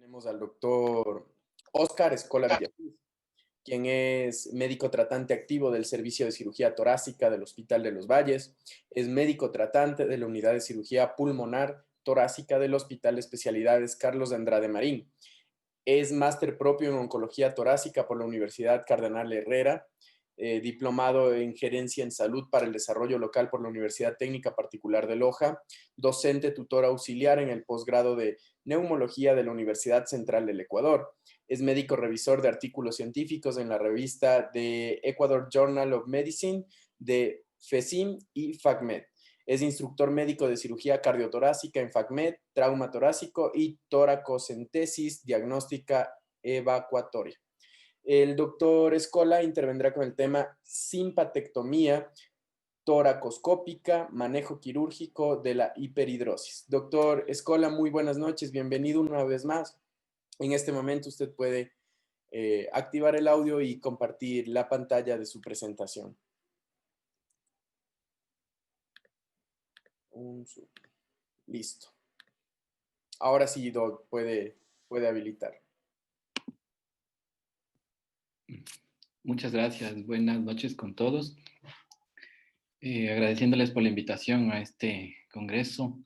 Tenemos al doctor Oscar Escola Villacruz, quien es médico tratante activo del Servicio de Cirugía Torácica del Hospital de los Valles, es médico tratante de la Unidad de Cirugía Pulmonar Torácica del Hospital de Especialidades Carlos de Andrade Marín, es máster propio en oncología torácica por la Universidad Cardenal Herrera, diplomado en gerencia en salud para el desarrollo local por la Universidad Técnica Particular de Loja, docente tutor auxiliar en el posgrado de neumología de la Universidad Central del Ecuador. Es médico revisor de artículos científicos en la revista de Ecuador Journal of Medicine de FECIM y FACMED. Es instructor médico de cirugía cardiotorácica en FACMED, trauma torácico y toracocentesis diagnóstica evacuatoria. El doctor Escola intervendrá con el tema simpatectomía toracoscópica, manejo quirúrgico de la hiperhidrosis. Doctor Escola, muy buenas noches, bienvenido una vez más. En este momento usted puede activar el audio y compartir la pantalla de su presentación. Listo. Ahora sí, Doc, puede habilitar. Muchas gracias. Buenas noches con todos. Agradeciéndoles por la invitación a este congreso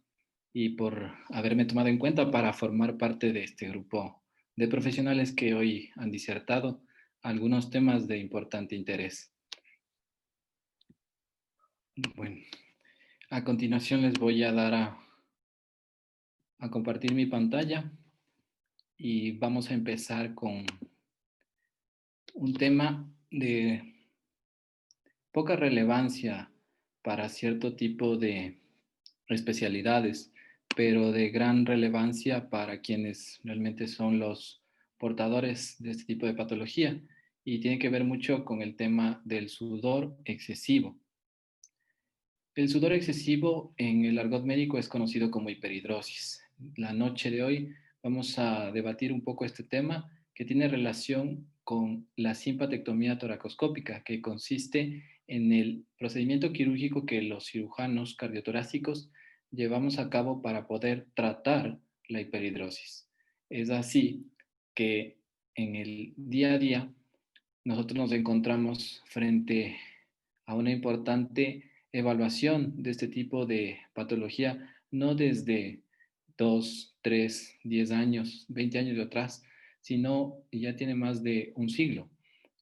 y por haberme tomado en cuenta para formar parte de este grupo de profesionales que hoy han disertado algunos temas de importante interés. Bueno, a continuación les voy a dar a compartir mi pantalla y vamos a empezar con un tema de poca relevancia para cierto tipo de especialidades, pero de gran relevancia para quienes realmente son los portadores de este tipo de patología, y tiene que ver mucho con el tema del sudor excesivo. El sudor excesivo en el argot médico es conocido como hiperhidrosis. La noche de hoy vamos a debatir un poco este tema que tiene relación con la simpatectomía toracoscópica, que consiste en el procedimiento quirúrgico que los cirujanos cardiotorácicos llevamos a cabo para poder tratar la hiperhidrosis. Es así que en el día a día nosotros nos encontramos frente a una importante evaluación de este tipo de patología, no desde 2, 3, 10 años, 20 años de atrás, sino ya tiene más de un siglo.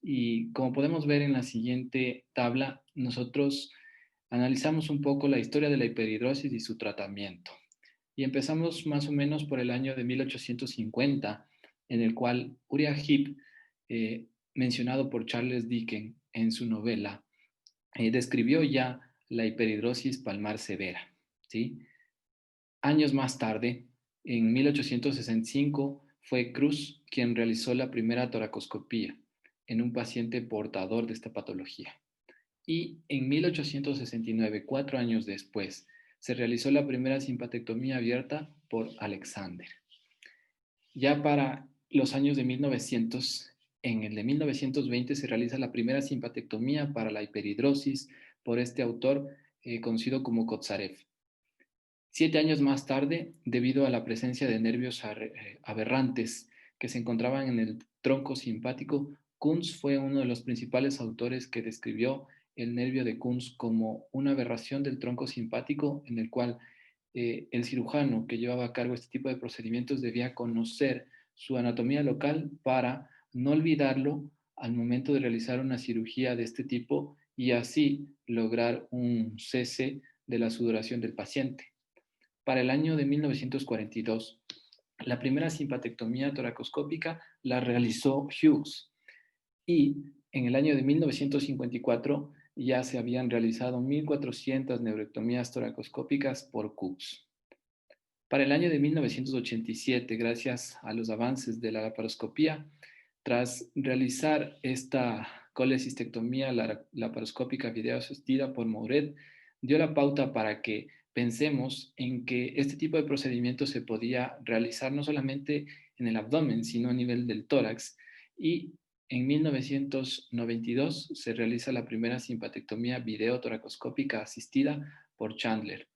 Y como podemos ver en la siguiente tabla, nosotros analizamos un poco la historia de la hiperhidrosis y su tratamiento. Y empezamos más o menos por el año de 1850, en el cual Uriah Heep, mencionado por Charles Dickens en su novela, describió ya la hiperhidrosis palmar severa, ¿sí? Años más tarde, en 1865, fue Cruz quien realizó la primera toracoscopía en un paciente portador de esta patología. Y en 1869, 4 años después, se realizó la primera simpatectomía abierta por Alexander. Ya para los años de 1900, en el de 1920 se realiza la primera simpatectomía para la hiperhidrosis por este autor conocido como Kotsarev. 7 años más tarde, debido a la presencia de nervios aberrantes que se encontraban en el tronco simpático, Kunz fue uno de los principales autores que describió el nervio de Kunz como una aberración del tronco simpático, en el cual el cirujano que llevaba a cargo este tipo de procedimientos debía conocer su anatomía local para no olvidarlo al momento de realizar una cirugía de este tipo y así lograr un cese de la sudoración del paciente. Para el año de 1942, la primera simpatectomía toracoscópica la realizó Hughes y en el año de 1954 ya se habían realizado 1.400 neurectomías toracoscópicas por Cooks. Para el año de 1987, gracias a los avances de la laparoscopía, tras realizar esta colecistectomía laparoscópica videoasistida por Mouret, dio la pauta para que pensemos en que este tipo de procedimiento se podía realizar no solamente en el abdomen, sino a nivel del tórax. Y en 1992 se realiza la primera simpatectomía videotoracoscópica asistida por Chandler.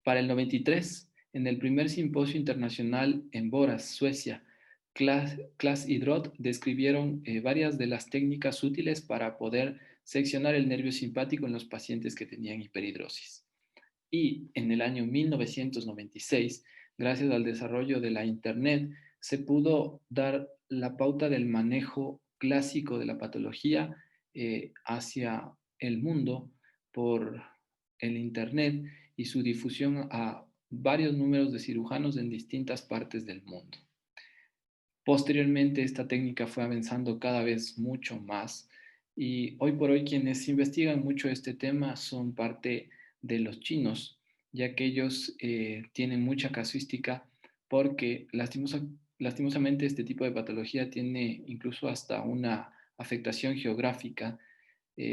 Para el 93, En el primer simposio internacional en Borås, Suecia, Klaas y Drott describieron varias de las técnicas útiles para poder seccionar el nervio simpático en los pacientes que tenían hiperhidrosis. Y en el año 1996, gracias al desarrollo de la Internet, se pudo dar la pauta del manejo clásico de la patología hacia el mundo por el Internet y su difusión a varios números de cirujanos en distintas partes del mundo. Posteriormente, esta técnica fue avanzando cada vez mucho más y hoy por hoy quienes investigan mucho este tema son parte de los chinos, ya que ellos tienen mucha casuística porque lastimosamente este tipo de patología tiene incluso hasta una afectación geográfica,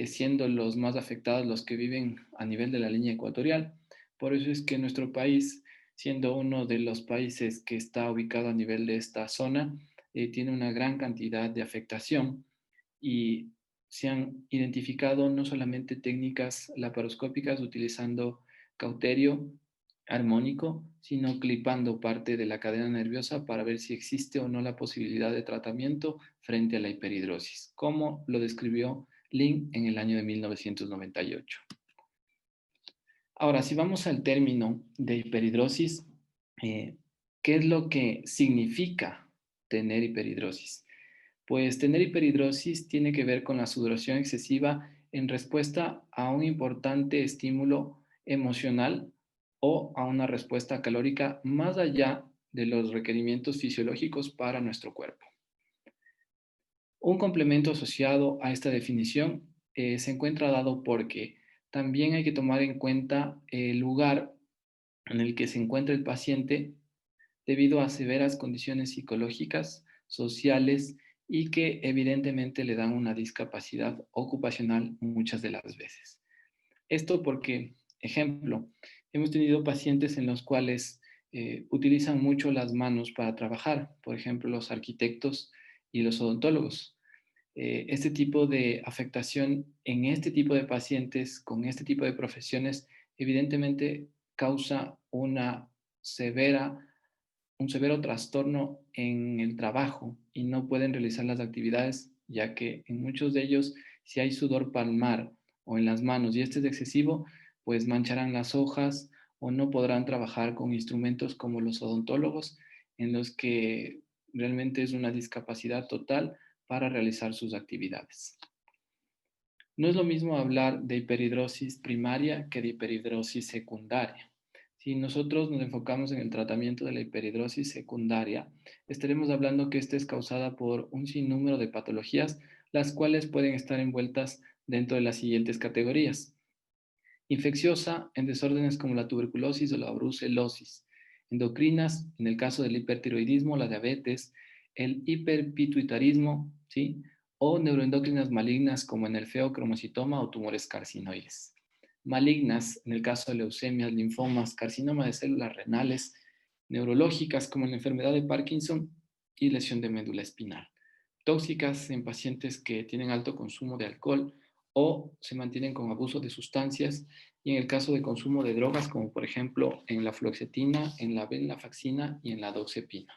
siendo los más afectados los que viven a nivel de la línea ecuatorial. Por eso es que nuestro país, siendo uno de los países que está ubicado a nivel de esta zona, tiene una gran cantidad de afectación y se han identificado no solamente técnicas laparoscópicas utilizando cauterio armónico, sino clipando parte de la cadena nerviosa para ver si existe o no la posibilidad de tratamiento frente a la hiperhidrosis, como lo describió Lin en el año de 1998. Ahora, si vamos al término de hiperhidrosis, ¿qué es lo que significa tener hiperhidrosis? Pues tener hiperhidrosis tiene que ver con la sudoración excesiva en respuesta a un importante estímulo emocional o a una respuesta calórica más allá de los requerimientos fisiológicos para nuestro cuerpo. Un complemento asociado a esta definición se encuentra dado porque también hay que tomar en cuenta el lugar en el que se encuentra el paciente debido a severas condiciones psicológicas, sociales y que evidentemente le dan una discapacidad ocupacional muchas de las veces. Esto porque, ejemplo, hemos tenido pacientes en los cuales utilizan mucho las manos para trabajar, por ejemplo, los arquitectos y los odontólogos. Este tipo de afectación en este tipo de pacientes, con este tipo de profesiones, evidentemente causa un severo trastorno en el trabajo y no pueden realizar las actividades, ya que en muchos de ellos, si hay sudor palmar o en las manos y este es excesivo, pues mancharán las hojas o no podrán trabajar con instrumentos como los odontólogos, en los que realmente es una discapacidad total para realizar sus actividades. No es lo mismo hablar de hiperhidrosis primaria que de hiperhidrosis secundaria. Si nosotros nos enfocamos en el tratamiento de la hiperhidrosis secundaria, estaremos hablando que esta es causada por un sinnúmero de patologías, las cuales pueden estar envueltas dentro de las siguientes categorías. Infecciosa en desórdenes como la tuberculosis o la brucelosis. Endocrinas, en el caso del hipertiroidismo, la diabetes, el hiperpituitarismo, ¿sí? O neuroendocrinas malignas como en el feocromocitoma o tumores carcinoides. Malignas, en el caso de leucemias, linfomas, carcinoma de células renales, neurológicas como en la enfermedad de Parkinson y lesión de médula espinal. Tóxicas en pacientes que tienen alto consumo de alcohol o se mantienen con abuso de sustancias y en el caso de consumo de drogas como por ejemplo en la fluoxetina, en la venlafaxina y en la doxepina.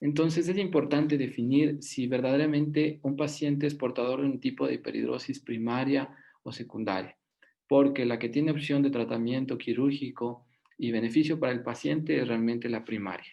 Entonces es importante definir si verdaderamente un paciente es portador de un tipo de hiperhidrosis primaria o secundaria, porque la que tiene opción de tratamiento quirúrgico y beneficio para el paciente es realmente la primaria.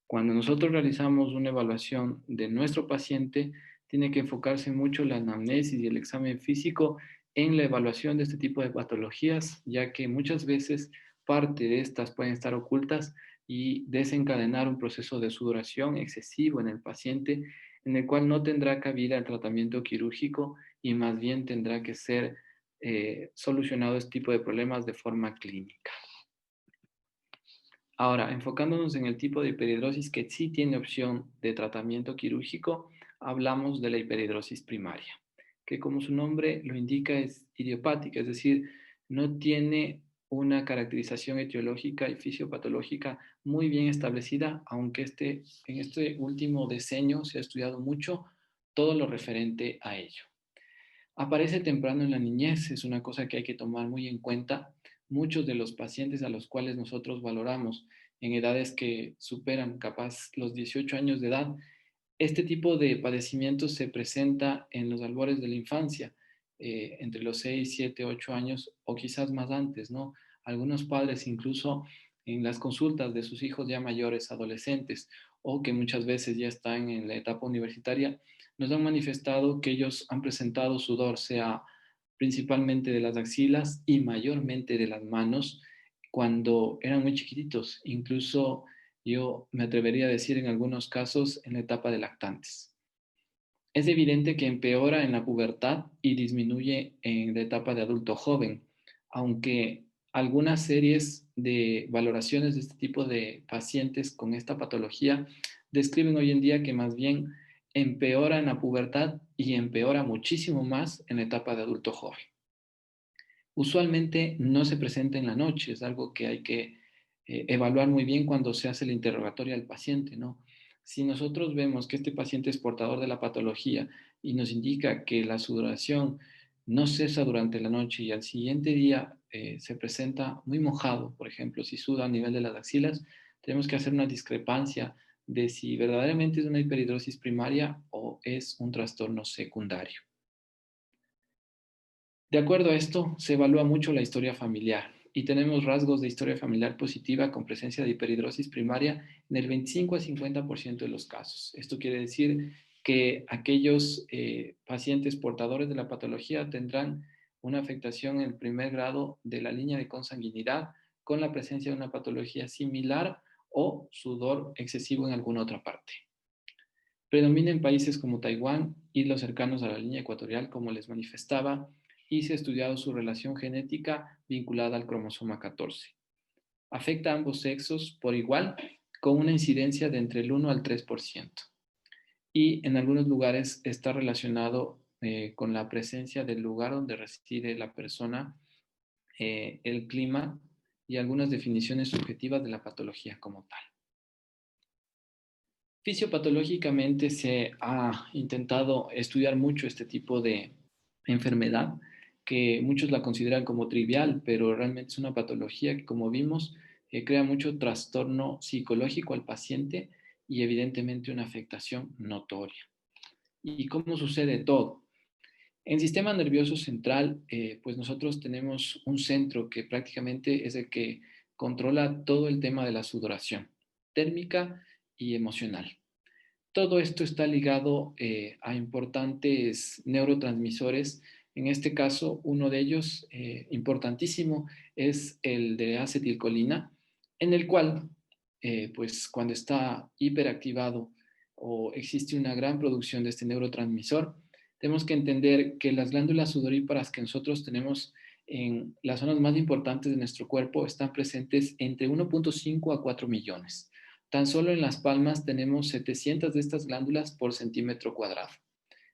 Cuando nosotros realizamos una evaluación de nuestro paciente, tiene que enfocarse mucho la anamnesis y el examen físico en la evaluación de este tipo de patologías, ya que muchas veces parte de estas pueden estar ocultas y desencadenar un proceso de sudoración excesivo en el paciente, en el cual no tendrá cabida el tratamiento quirúrgico y más bien tendrá que ser solucionado este tipo de problemas de forma clínica. Ahora, enfocándonos en el tipo de hiperhidrosis que sí tiene opción de tratamiento quirúrgico, hablamos de la hiperhidrosis primaria, que como su nombre lo indica es idiopática, es decir, no tiene una caracterización etiológica y fisiopatológica muy bien establecida, aunque en este último decenio se ha estudiado mucho todo lo referente a ello. Aparece temprano en la niñez, es una cosa que hay que tomar muy en cuenta muchos de los pacientes a los cuales nosotros valoramos en edades que superan capaz los 18 años de edad, este tipo de padecimiento se presenta en los albores de la infancia, entre los 6, 7, 8 años o quizás más antes, ¿no? Algunos padres incluso en las consultas de sus hijos ya mayores, adolescentes, o que muchas veces ya están en la etapa universitaria, nos han manifestado que ellos han presentado sudor, sea principalmente de las axilas y mayormente de las manos, cuando eran muy chiquititos, incluso yo me atrevería a decir en algunos casos en la etapa de lactantes. Es evidente que empeora en la pubertad y disminuye en la etapa de adulto joven, aunque algunas series de valoraciones de este tipo de pacientes con esta patología describen hoy en día que más bien empeora en la pubertad y empeora muchísimo más en la etapa de adulto joven. Usualmente no se presenta en la noche, es algo que hay que evaluar muy bien cuando se hace el interrogatorio al paciente, ¿no? Si nosotros vemos que este paciente es portador de la patología y nos indica que la sudoración no cesa durante la noche y al siguiente día se presenta muy mojado, por ejemplo, si suda a nivel de las axilas, tenemos que hacer una discrepancia de si verdaderamente es una hiperhidrosis primaria o es un trastorno secundario. De acuerdo a esto, se evalúa mucho la historia familiar y tenemos rasgos de historia familiar positiva con presencia de hiperhidrosis primaria en el 25 a 50% de los casos. Esto quiere decir que aquellos pacientes portadores de la patología tendrán una afectación en el primer grado de la línea de consanguinidad con la presencia de una patología similar o sudor excesivo en alguna otra parte. Predomina en países como Taiwán y los cercanos a la línea ecuatorial, como les manifestaba, y se ha estudiado su relación genética vinculada al cromosoma 14. Afecta a ambos sexos por igual, con una incidencia de entre el 1 al 3%. Y en algunos lugares está relacionado con la presencia del lugar donde reside la persona, el clima y algunas definiciones subjetivas de la patología como tal. Fisiopatológicamente se ha intentado estudiar mucho este tipo de enfermedad, que muchos la consideran como trivial, pero realmente es una patología que, como vimos, crea mucho trastorno psicológico al paciente y evidentemente una afectación notoria. ¿Y cómo sucede todo? En sistema nervioso central, pues nosotros tenemos un centro que prácticamente es el que controla todo el tema de la sudoración térmica y emocional. Todo esto está ligado a importantes neurotransmisores. En este caso, uno de ellos importantísimo es el de acetilcolina, en el cual, pues cuando está hiperactivado o existe una gran producción de este neurotransmisor, tenemos que entender que las glándulas sudoríparas que nosotros tenemos en las zonas más importantes de nuestro cuerpo están presentes entre 1.5 a 4 millones. Tan solo en las palmas tenemos 700 de estas glándulas por centímetro cuadrado.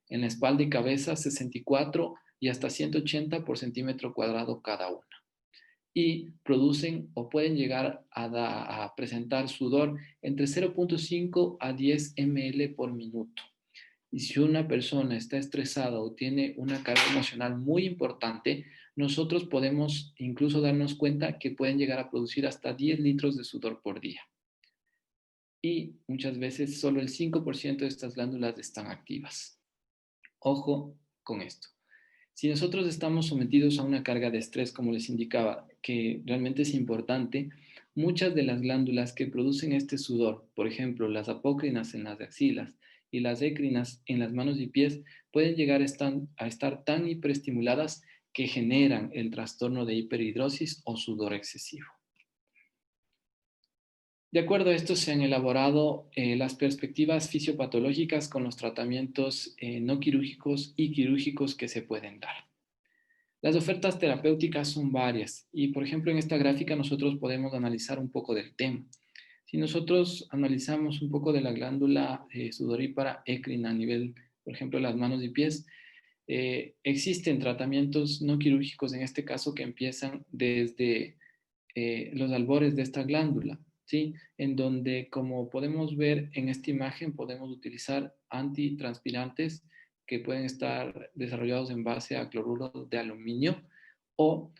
En la espalda y cabeza 64 y hasta 180 por centímetro cuadrado cada una. Y producen o pueden llegar a presentar sudor entre 0.5 a 10 ml por minuto. Y si una persona está estresada o tiene una carga emocional muy importante, nosotros podemos incluso darnos cuenta que pueden llegar a producir hasta 10 litros de sudor por día. Y muchas veces solo el 5% de estas glándulas están activas. Ojo con esto. Si nosotros estamos sometidos a una carga de estrés, como les indicaba, que realmente es importante, muchas de las glándulas que producen este sudor, por ejemplo, las apócrinas en las axilas y las écrinas en las manos y pies, pueden llegar a estar tan hiperestimuladas que generan el trastorno de hiperhidrosis o sudor excesivo. De acuerdo a esto, se han elaborado las perspectivas fisiopatológicas con los tratamientos no quirúrgicos y quirúrgicos que se pueden dar. Las ofertas terapéuticas son varias y, por ejemplo, en esta gráfica nosotros podemos analizar un poco del tema. Si nosotros analizamos un poco de la glándula sudorípara écrina a nivel, por ejemplo, de las manos y pies, existen tratamientos no quirúrgicos en este caso que empiezan desde los albores de esta glándula, ¿sí? En donde, como podemos ver en esta imagen, podemos utilizar antitranspirantes que pueden estar desarrollados en base a cloruro de aluminio o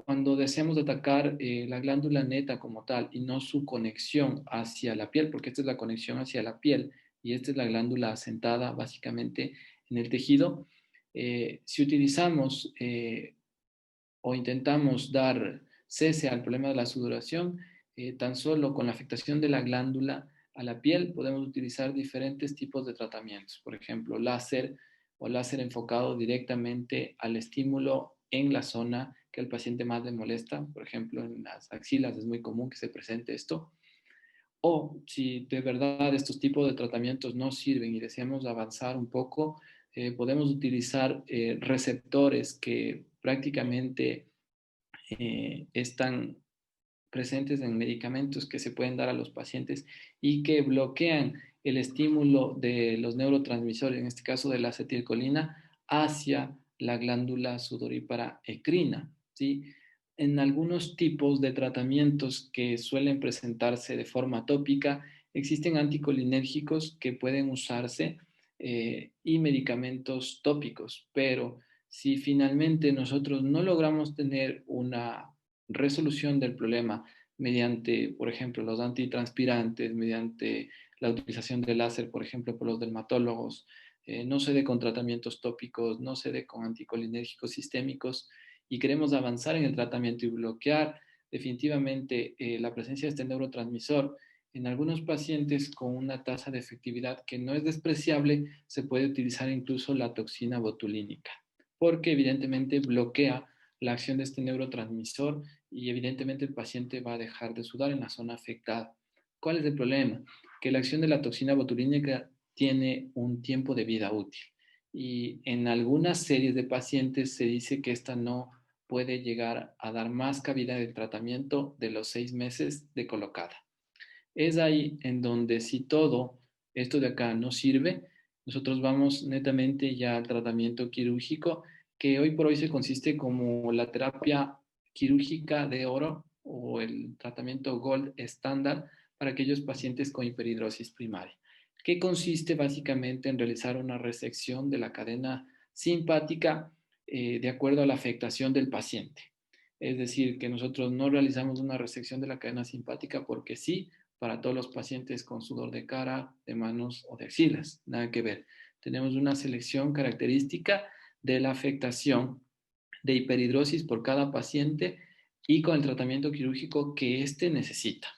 cuando deseamos atacar la glándula neta como tal y no su conexión hacia la piel, porque esta es la conexión hacia la piel y esta es la glándula asentada básicamente en el tejido, si utilizamos o intentamos dar cese al problema de la sudoración, tan solo con la afectación de la glándula a la piel podemos utilizar diferentes tipos de tratamientos, por ejemplo, láser o láser enfocado directamente al estímulo en la zona que al paciente más le molesta, por ejemplo, en las axilas es muy común que se presente esto. O si de verdad estos tipos de tratamientos no sirven y deseamos avanzar un poco, podemos utilizar receptores que prácticamente están presentes en medicamentos que se pueden dar a los pacientes y que bloquean el estímulo de los neurotransmisores, en este caso de la acetilcolina, hacia la glándula sudorípara endocrina, ¿sí? En algunos tipos de tratamientos que suelen presentarse de forma tópica, existen anticolinérgicos que pueden usarse y medicamentos tópicos, pero si finalmente nosotros no logramos tener una resolución del problema mediante, por ejemplo, los antitranspirantes, mediante la utilización de láser, por ejemplo, por los dermatólogos, no se dé con tratamientos tópicos, no se dé con anticolinérgicos sistémicos y queremos avanzar en el tratamiento y bloquear definitivamente la presencia de este neurotransmisor. En algunos pacientes con una tasa de efectividad que no es despreciable, se puede utilizar incluso la toxina botulínica, porque evidentemente bloquea la acción de este neurotransmisor y evidentemente el paciente va a dejar de sudar en la zona afectada. ¿Cuál es el problema? Que la acción de la toxina botulínica tiene un tiempo de vida útil y en algunas series de pacientes se dice que esta no puede llegar a dar más cabida de tratamiento de los 6 meses de colocada. Es ahí en donde si todo esto de acá no sirve, nosotros vamos netamente ya al tratamiento quirúrgico, que hoy por hoy se consiste como la terapia quirúrgica de oro o el tratamiento gold estándar para aquellos pacientes con hiperhidrosis primaria, que consiste básicamente en realizar una resección de la cadena simpática de acuerdo a la afectación del paciente. Es decir, que nosotros no realizamos una resección de la cadena simpática porque sí, para todos los pacientes con sudor de cara, de manos o de axilas. Nada que ver. Tenemos una selección característica de la afectación de hiperhidrosis por cada paciente y con el tratamiento quirúrgico que éste necesita.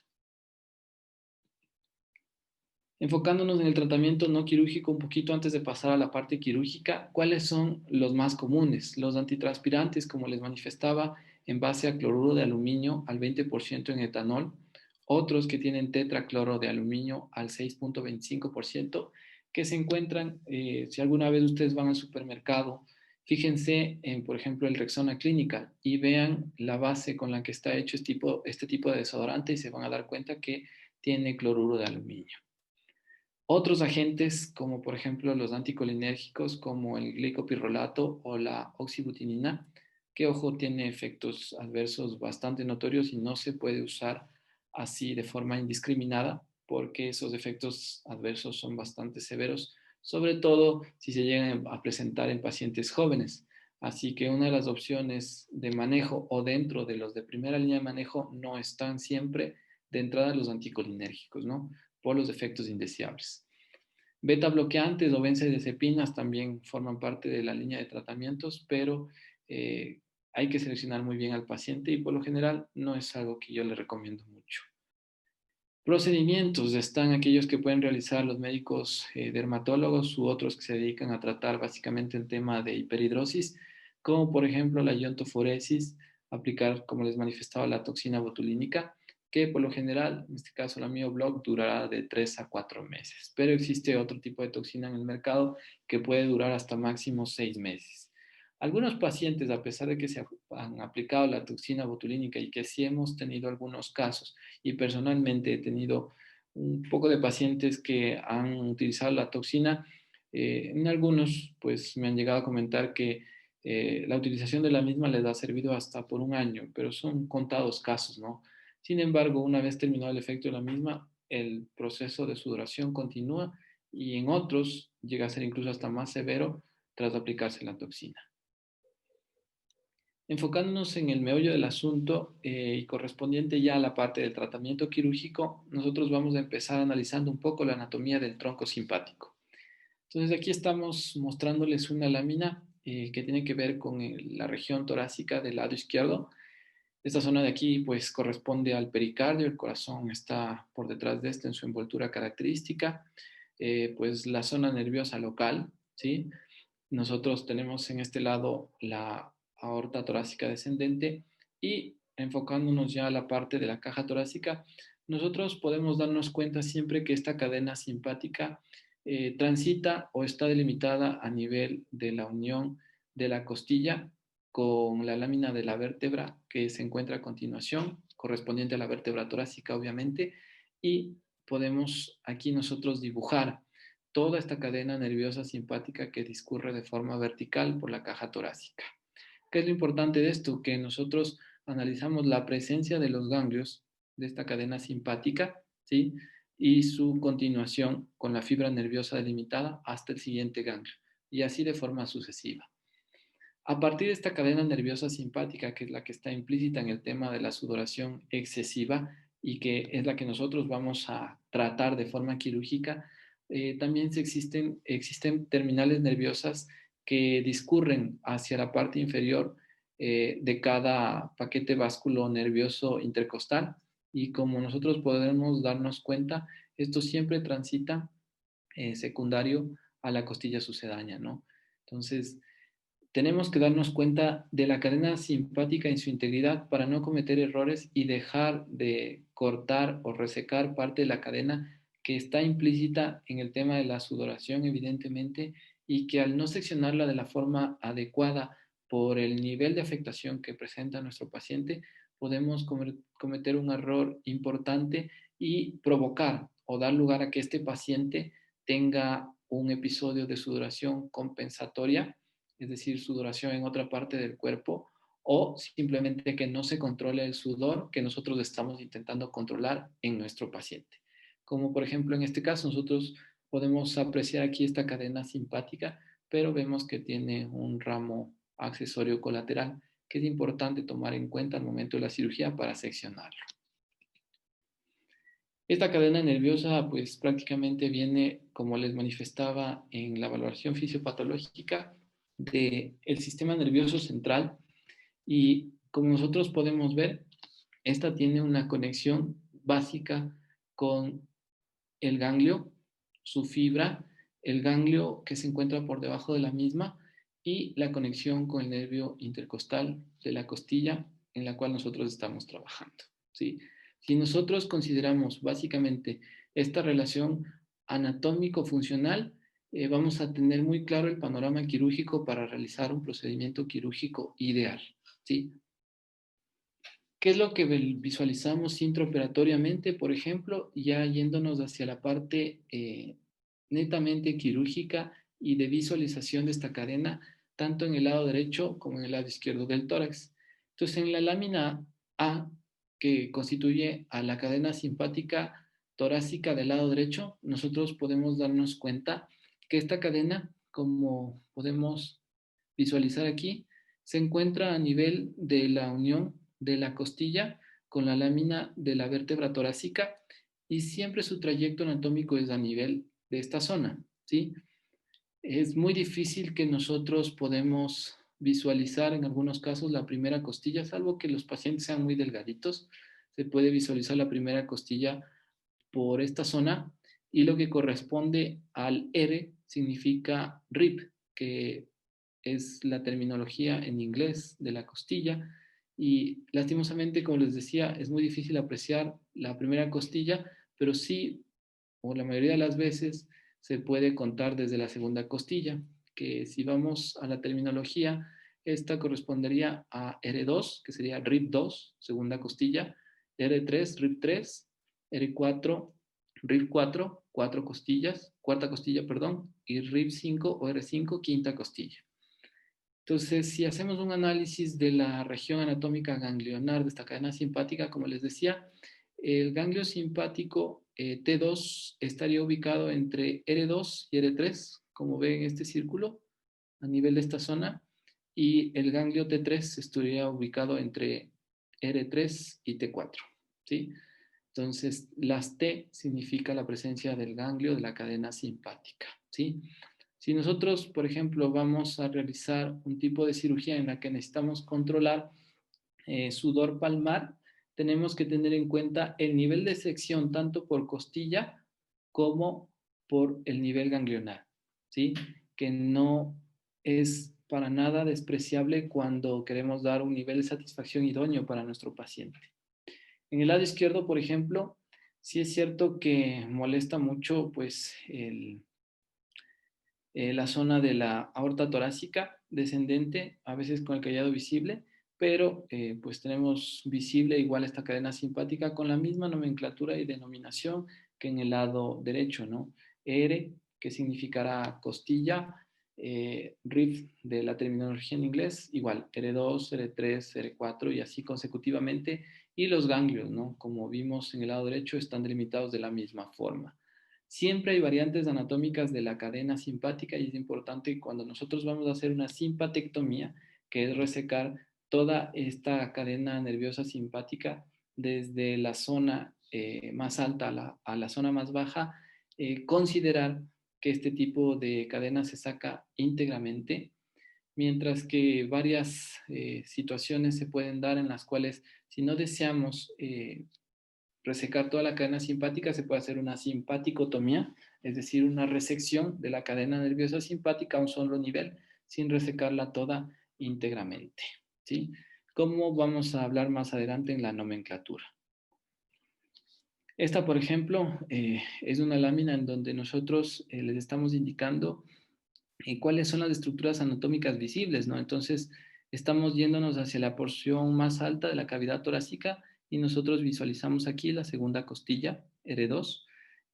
Enfocándonos en el tratamiento no quirúrgico un poquito antes de pasar a la parte quirúrgica, ¿cuáles son los más comunes? Los antitranspirantes, como les manifestaba, en base a cloruro de aluminio al 20% en etanol, otros que tienen tetracloro de aluminio al 6.25%, que se encuentran, si alguna vez ustedes van al supermercado, fíjense en, por ejemplo, el Rexona Clinical y vean la base con la que está hecho este tipo de desodorante y se van a dar cuenta que tiene cloruro de aluminio. Otros agentes, como por ejemplo los anticolinérgicos, como el glicopirrolato o la oxibutinina, que ojo tiene efectos adversos bastante notorios y no se puede usar así de forma indiscriminada, porque esos efectos adversos son bastante severos, sobre todo si se llegan a presentar en pacientes jóvenes. Así que una de las opciones de manejo o dentro de los de primera línea de manejo no están siempre de entrada los anticolinérgicos, ¿no? Por los efectos indeseables. Beta bloqueantes o benzodiazepinas también forman parte de la línea de tratamientos, pero hay que seleccionar muy bien al paciente y por lo general no es algo que yo le recomiendo mucho. Procedimientos están aquellos que pueden realizar los médicos dermatólogos u otros que se dedican a tratar básicamente el tema de hiperhidrosis, como por ejemplo la iontoforesis, aplicar, como les manifestaba, la toxina botulínica, que por lo general, en este caso la MioBlock, durará de 3 a 4 meses. Pero existe otro tipo de toxina en el mercado que puede durar hasta máximo 6 meses. Algunos pacientes, a pesar de que se han aplicado la toxina botulínica y que sí hemos tenido algunos casos, y personalmente he tenido un poco de pacientes que han utilizado la toxina, en algunos pues me han llegado a comentar que la utilización de la misma les ha servido hasta por un año, pero son contados casos, ¿no? Sin embargo, una vez terminado el efecto de la misma, el proceso de sudoración continúa y en otros llega a ser incluso hasta más severo tras aplicarse la toxina. Enfocándonos en el meollo del asunto y correspondiente ya a la parte del tratamiento quirúrgico, nosotros vamos a empezar analizando un poco la anatomía del tronco simpático. Entonces aquí estamos mostrándoles una lámina que tiene que ver con la región torácica del lado izquierdo. Esta zona de aquí pues corresponde al pericardio, el corazón está por detrás de este en su envoltura característica, pues la zona nerviosa local, ¿sí? Nosotros tenemos en este lado la aorta torácica descendente y enfocándonos ya a la parte de la caja torácica, nosotros podemos darnos cuenta siempre que esta cadena simpática transita o está delimitada a nivel de la unión de la costilla con la lámina de la vértebra que se encuentra a continuación, correspondiente a la vértebra torácica, obviamente, y podemos aquí nosotros dibujar toda esta cadena nerviosa simpática que discurre de forma vertical por la caja torácica. ¿Qué es lo importante de esto? Que nosotros analizamos la presencia de los ganglios de esta cadena simpática, ¿sí? Y su continuación con la fibra nerviosa delimitada hasta el siguiente ganglio, y así de forma sucesiva. A partir de esta cadena nerviosa simpática, que es la que está implícita en el tema de la sudoración excesiva y que es la que nosotros vamos a tratar de forma quirúrgica, también existen terminales nerviosas que discurren hacia la parte inferior de cada paquete vasculo nervioso intercostal y como nosotros podemos darnos cuenta, esto siempre transita secundario a la costilla sucedánea, ¿no? Entonces, tenemos que darnos cuenta de la cadena simpática en su integridad para no cometer errores y dejar de cortar o resecar parte de la cadena que está implícita en el tema de la sudoración, evidentemente, y que al no seccionarla de la forma adecuada por el nivel de afectación que presenta nuestro paciente, podemos cometer un error importante y provocar o dar lugar a que este paciente tenga un episodio de sudoración compensatoria, es decir, sudoración en otra parte del cuerpo, o simplemente que no se controle el sudor que nosotros estamos intentando controlar en nuestro paciente. Como por ejemplo en este caso, nosotros podemos apreciar aquí esta cadena simpática, pero vemos que tiene un ramo accesorio colateral que es importante tomar en cuenta al momento de la cirugía para seccionarlo. Esta cadena nerviosa pues prácticamente viene, como les manifestaba en la valoración fisiopatológica, del sistema nervioso central y como nosotros podemos ver, esta tiene una conexión básica con el ganglio, su fibra, el ganglio que se encuentra por debajo de la misma y la conexión con el nervio intercostal de la costilla en la cual nosotros estamos trabajando, ¿sí? Si nosotros consideramos básicamente esta relación anatómico-funcional, vamos a tener muy claro el panorama quirúrgico para realizar un procedimiento quirúrgico ideal, ¿sí? ¿Qué es lo que visualizamos intraoperatoriamente? Por ejemplo, ya yéndonos hacia la parte netamente quirúrgica y de visualización de esta cadena, tanto en el lado derecho como en el lado izquierdo del tórax. Entonces, en la lámina A, que constituye a la cadena simpática torácica del lado derecho, nosotros podemos darnos cuenta que esta cadena, como podemos visualizar aquí, se encuentra a nivel de la unión de la costilla con la lámina de la vértebra torácica y siempre su trayecto anatómico es a nivel de esta zona, ¿sí? Es muy difícil que nosotros podemos visualizar en algunos casos la primera costilla, salvo que los pacientes sean muy delgaditos, se puede visualizar la primera costilla por esta zona y lo que corresponde al R significa rib, que es la terminología en inglés de la costilla y lastimosamente, como les decía, es muy difícil apreciar la primera costilla, pero sí, o la mayoría de las veces, se puede contar desde la segunda costilla, que si vamos a la terminología, esta correspondería a R2, que sería rib 2, segunda costilla, R3, rib 3, R4, rib 4, cuatro costillas, cuarta costilla, perdón, y rib 5 o R5, quinta costilla. Entonces, si hacemos un análisis de la región anatómica ganglionar de esta cadena simpática, como les decía, el ganglio simpático T2 estaría ubicado entre R2 y R3, como ven en este círculo, a nivel de esta zona, y el ganglio T3 estaría ubicado entre R3 y T4, ¿sí? Entonces, las T significa la presencia del ganglio de la cadena simpática, ¿sí? Si nosotros, por ejemplo, vamos a realizar un tipo de cirugía en la que necesitamos controlar sudor palmar, tenemos que tener en cuenta el nivel de sección tanto por costilla como por el nivel ganglionar, ¿sí? Que no es para nada despreciable cuando queremos dar un nivel de satisfacción idóneo para nuestro paciente. En el lado izquierdo, por ejemplo, sí es cierto que molesta mucho pues la zona de la aorta torácica descendente, a veces con el callado visible, pero pues tenemos visible igual esta cadena simpática con la misma nomenclatura y denominación que en el lado derecho, ¿no? R, que significará costilla, rib de la terminología en inglés, igual R2, R3, R4 y así consecutivamente, y los ganglios, ¿no? Como vimos en el lado derecho, están delimitados de la misma forma. Siempre hay variantes anatómicas de la cadena simpática y es importante cuando nosotros vamos a hacer una simpatectomía, que es resecar toda esta cadena nerviosa simpática desde la zona más alta a la zona más baja, considerar que este tipo de cadena se saca íntegramente, mientras que varias situaciones se pueden dar en las cuales si no deseamos resecar toda la cadena simpática, se puede hacer una simpaticotomía, es decir, una resección de la cadena nerviosa simpática a un solo nivel, sin resecarla toda íntegramente, ¿sí? Como vamos a hablar más adelante en la nomenclatura. Esta, por ejemplo, es una lámina en donde nosotros les estamos indicando cuáles son las estructuras anatómicas visibles, ¿no? Entonces, estamos yéndonos hacia la porción más alta de la cavidad torácica y nosotros visualizamos aquí la segunda costilla, R2.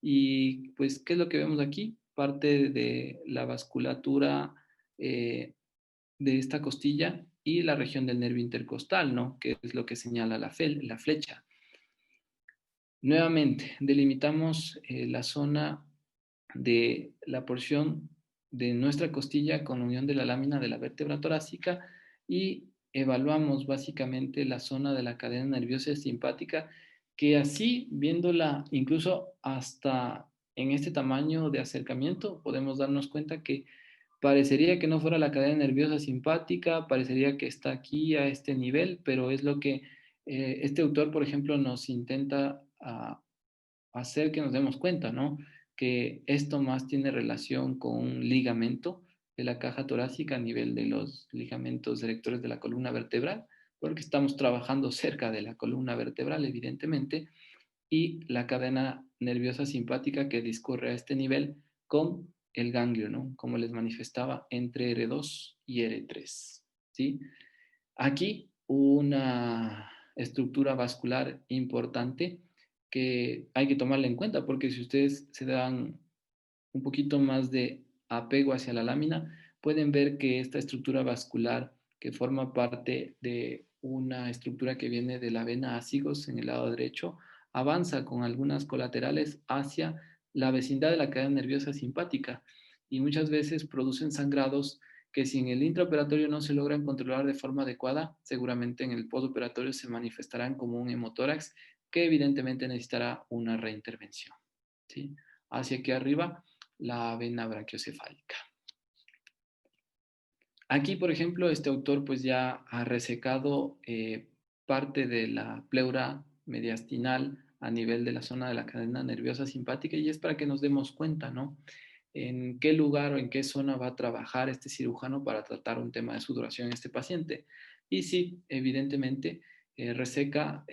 Y pues, ¿qué es lo que vemos aquí? Parte de la vasculatura de esta costilla y la región del nervio intercostal, ¿no? Que es lo que señala la flecha. Nuevamente, delimitamos la zona de la porción de nuestra costilla con la unión de la lámina de la vértebra torácica y evaluamos básicamente la zona de la cadena nerviosa simpática, que así, viéndola incluso hasta en este tamaño de acercamiento, podemos darnos cuenta que parecería que no fuera la cadena nerviosa simpática, parecería que está aquí a este nivel, pero es lo que este autor, por ejemplo, nos intenta hacer que nos demos cuenta, ¿no? Que esto más tiene relación con un ligamento de la caja torácica a nivel de los ligamentos directores de la columna vertebral, porque estamos trabajando cerca de la columna vertebral, evidentemente, y la cadena nerviosa simpática que discurre a este nivel con el ganglio, ¿no? Como les manifestaba, entre R2 y R3, ¿sí? Aquí una estructura vascular importante que hay que tomarla en cuenta, porque si ustedes se dan un poquito más de apego hacia la lámina, pueden ver que esta estructura vascular que forma parte de una estructura que viene de la vena ácigos en el lado derecho, avanza con algunas colaterales hacia la vecindad de la cadena nerviosa simpática y muchas veces producen sangrados que si en el intraoperatorio no se logran controlar de forma adecuada, seguramente en el postoperatorio se manifestarán como un hemotórax que evidentemente necesitará una reintervención, ¿sí? Hacia aquí arriba, la vena brachiocefálica. Aquí, por ejemplo, este autor pues ya ha resecado parte de la pleura mediastinal a nivel de la zona de la cadena nerviosa simpática y es para que nos demos cuenta, ¿no? En qué lugar o en qué zona va a trabajar este cirujano para tratar un tema de sudoración en este paciente. Y sí, evidentemente, reseca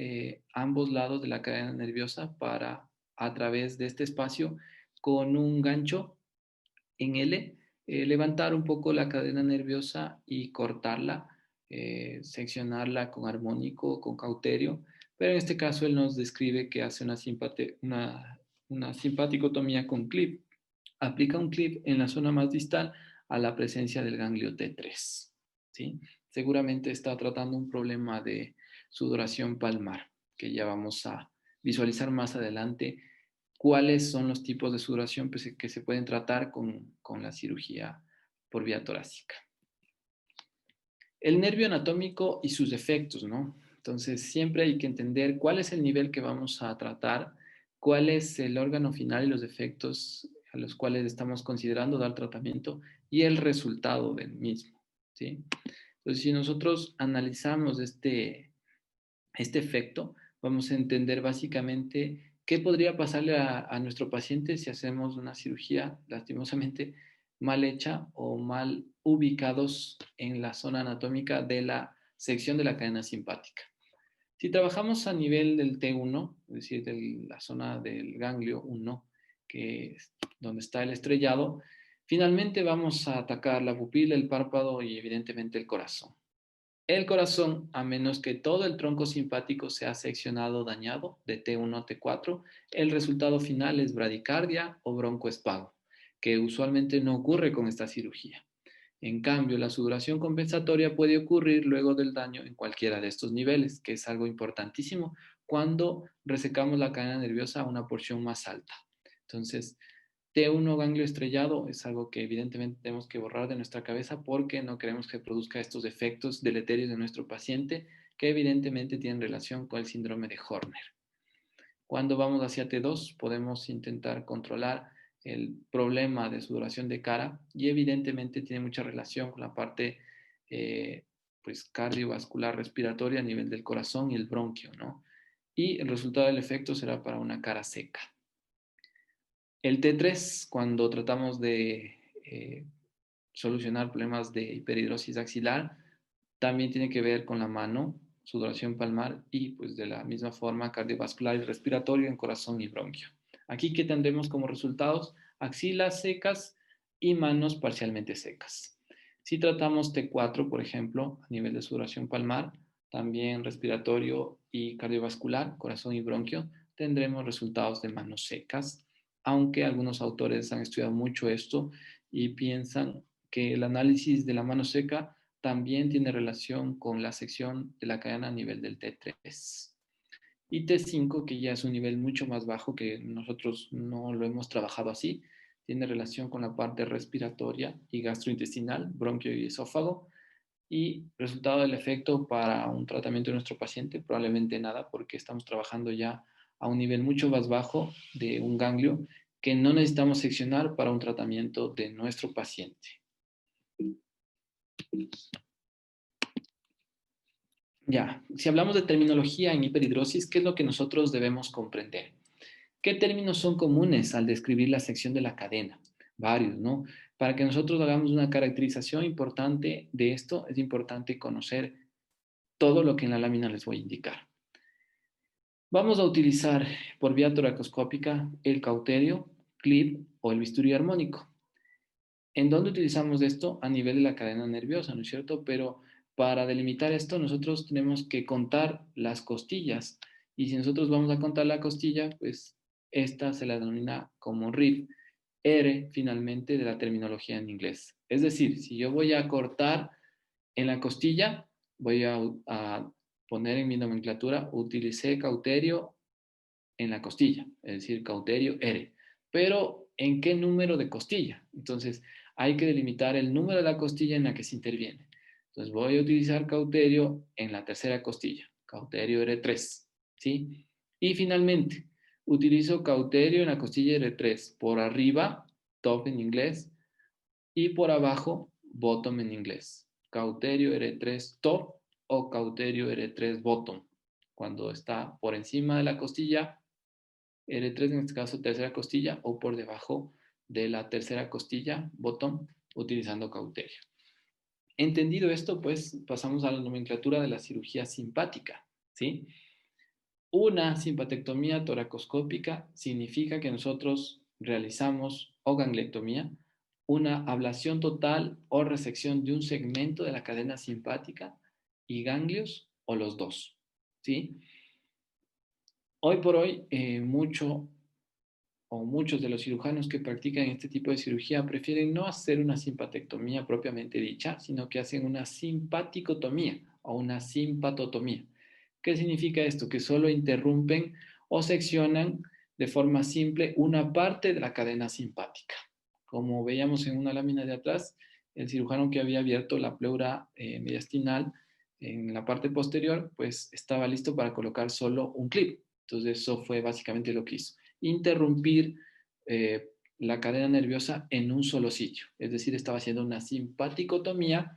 ambos lados de la cadena nerviosa para, a través de este espacio, con un gancho en L, levantar un poco la cadena nerviosa y cortarla, seccionarla con armónico, con cauterio, pero en este caso él nos describe que hace una simpaticotomía con clip. Aplica un clip en la zona más distal a la presencia del ganglio T3, ¿sí? Seguramente está tratando un problema de sudoración palmar, que ya vamos a visualizar más adelante cuáles son los tipos de sudoración que se pueden tratar con la cirugía por vía torácica. El nervio anatómico y sus efectos, ¿no? Entonces, siempre hay que entender cuál es el nivel que vamos a tratar, cuál es el órgano final y los efectos a los cuales estamos considerando dar tratamiento y el resultado del mismo, ¿sí? Entonces, si nosotros analizamos este efecto, vamos a entender básicamente qué podría pasarle a nuestro paciente si hacemos una cirugía lastimosamente mal hecha o mal ubicados en la zona anatómica de la sección de la cadena simpática. Si trabajamos a nivel del T1, es decir, de la zona del ganglio 1, que es donde está el estrellado, finalmente vamos a atacar la pupila, el párpado y evidentemente el corazón. El corazón, a menos que todo el tronco simpático sea seccionado o dañado, de T1 a T4, el resultado final es bradicardia o broncoespasmo, que usualmente no ocurre con esta cirugía. En cambio, la sudoración compensatoria puede ocurrir luego del daño en cualquiera de estos niveles, que es algo importantísimo cuando resecamos la cadena nerviosa a una porción más alta. Entonces, T1 ganglio estrellado es algo que evidentemente tenemos que borrar de nuestra cabeza porque no queremos que produzca estos efectos deleterios en nuestro paciente que evidentemente tienen relación con el síndrome de Horner. Cuando vamos hacia T2 podemos intentar controlar el problema de sudoración de cara y evidentemente tiene mucha relación con la parte pues cardiovascular respiratoria a nivel del corazón y el bronquio, ¿no? Y el resultado del efecto será para una cara seca. El T3, cuando tratamos de solucionar problemas de hiperhidrosis axilar, también tiene que ver con la mano, sudoración palmar y pues de la misma forma cardiovascular y respiratorio en corazón y bronquio. Aquí que tendremos como resultados axilas secas y manos parcialmente secas. Si tratamos T4, por ejemplo, a nivel de sudoración palmar, también respiratorio y cardiovascular, corazón y bronquio, tendremos resultados de manos secas, aunque algunos autores han estudiado mucho esto y piensan que el análisis de la mano seca también tiene relación con la sección de la cadena a nivel del T3. Y T5, que ya es un nivel mucho más bajo, que nosotros no lo hemos trabajado así, tiene relación con la parte respiratoria y gastrointestinal, bronquio y esófago. Y resultado del efecto para un tratamiento de nuestro paciente, probablemente nada, porque estamos trabajando ya a un nivel mucho más bajo de un ganglio que no necesitamos seccionar para un tratamiento de nuestro paciente. Ya, si hablamos de terminología en hiperhidrosis, ¿qué es lo que nosotros debemos comprender? ¿Qué términos son comunes al describir la sección de la cadena? Varios, ¿no? Para que nosotros hagamos una caracterización importante de esto, es importante conocer todo lo que en la lámina les voy a indicar. Vamos a utilizar por vía toracoscópica el cauterio, clip o el bisturí armónico. ¿En dónde utilizamos esto? A nivel de la cadena nerviosa, ¿no es cierto? Pero para delimitar esto, nosotros tenemos que contar las costillas. Y si nosotros vamos a contar la costilla, pues esta se la denomina como rib, R finalmente de la terminología en inglés. Es decir, si yo voy a cortar en la costilla, voy a poner en mi nomenclatura, utilicé cauterio en la costilla, es decir, cauterio R. Pero, ¿en qué número de costilla? Entonces, hay que delimitar el número de la costilla en la que se interviene. Entonces, voy a utilizar cauterio en la tercera costilla, cauterio R3, ¿sí? Y finalmente, utilizo cauterio en la costilla R3, por arriba, top en inglés, y por abajo, bottom en inglés. Cauterio R3 top o cauterio R3 bottom. Cuando está por encima de la costilla, R3 en este caso tercera costilla o por debajo de la tercera costilla, bottom, utilizando cauterio. Entendido esto, pues pasamos a la nomenclatura de la cirugía simpática, ¿sí? Una simpatectomía toracoscópica significa que nosotros realizamos o ganglectomía, una ablación total o resección de un segmento de la cadena simpática y ganglios o los dos, ¿sí? Hoy por hoy, muchos de los cirujanos que practican este tipo de cirugía prefieren no hacer una simpatectomía propiamente dicha, sino que hacen una simpaticotomía o una simpatotomía. ¿Qué significa esto? Que solo interrumpen o seccionan de forma simple una parte de la cadena simpática. Como veíamos en una lámina de atrás, el cirujano que había abierto la pleura mediastinal en la parte posterior, pues estaba listo para colocar solo un clip. Entonces eso fue básicamente lo que hizo. Interrumpir la cadena nerviosa en un solo sitio. Es decir, estaba haciendo una simpaticotomía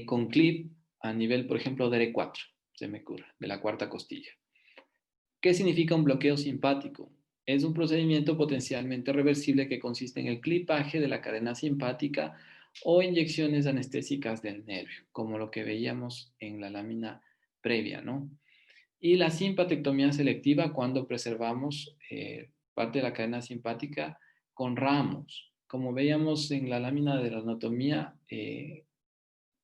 con clip a nivel, por ejemplo, de R4, se me ocurre, de la cuarta costilla. ¿Qué significa un bloqueo simpático? Es un procedimiento potencialmente reversible que consiste en el clipaje de la cadena simpática o inyecciones anestésicas del nervio, como lo que veíamos en la lámina previa, ¿no? Y la simpatectomía selectiva cuando preservamos parte de la cadena simpática con ramos. Como veíamos en la lámina de la anatomía,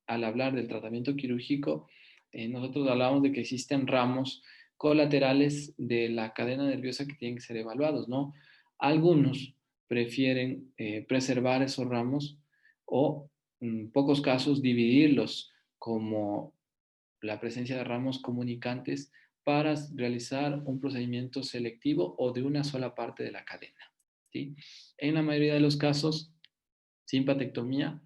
al hablar del tratamiento quirúrgico, nosotros hablamos de que existen ramos colaterales de la cadena nerviosa que tienen que ser evaluados, ¿no? Algunos prefieren preservar esos ramos o, en pocos casos, dividirlos como la presencia de ramos comunicantes para realizar un procedimiento selectivo o de una sola parte de la cadena, ¿sí? En la mayoría de los casos, simpatectomía,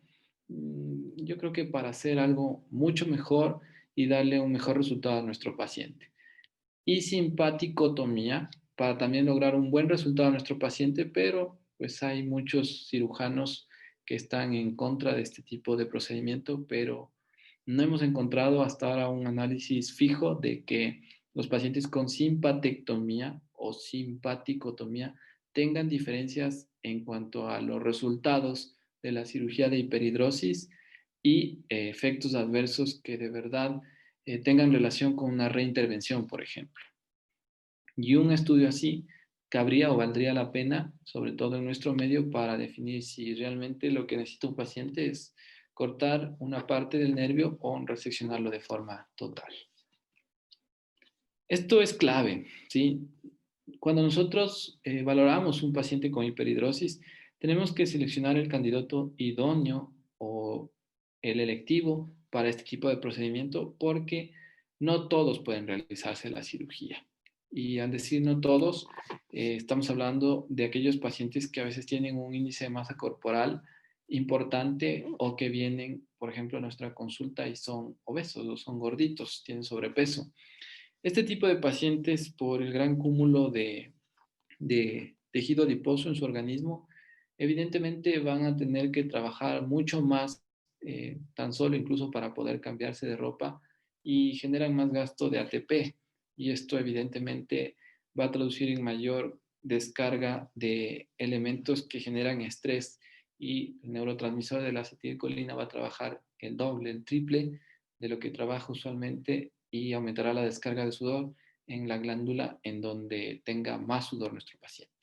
yo creo que para hacer algo mucho mejor y darle un mejor resultado a nuestro paciente. Y simpaticotomía para también lograr un buen resultado a nuestro paciente, pero pues hay muchos cirujanos que están en contra de este tipo de procedimiento, pero no hemos encontrado hasta ahora un análisis fijo de que los pacientes con simpatectomía o simpaticotomía tengan diferencias en cuanto a los resultados de la cirugía de hiperhidrosis y efectos adversos que de verdad tengan relación con una reintervención, por ejemplo. Y un estudio así cabría o valdría la pena, sobre todo en nuestro medio, para definir si realmente lo que necesita un paciente es cortar una parte del nervio o reseccionarlo de forma total. Esto es clave, ¿sí? Cuando nosotros valoramos un paciente con hiperhidrosis, tenemos que seleccionar el candidato idóneo o el electivo para este tipo de procedimiento porque no todos pueden realizarse la cirugía. Y al decir no todos, estamos hablando de aquellos pacientes que a veces tienen un índice de masa corporal importante o que vienen, por ejemplo, a nuestra consulta y son obesos o son gorditos, tienen sobrepeso. Este tipo de pacientes, por el gran cúmulo de tejido adiposo en su organismo, evidentemente van a tener que trabajar mucho más, tan solo incluso para poder cambiarse de ropa y generan más gasto de ATP. Y esto evidentemente va a traducir en mayor descarga de elementos que generan estrés y el neurotransmisor de la acetilcolina va a trabajar el doble, el triple de lo que trabaja usualmente y aumentará la descarga de sudor en la glándula en donde tenga más sudor nuestro paciente.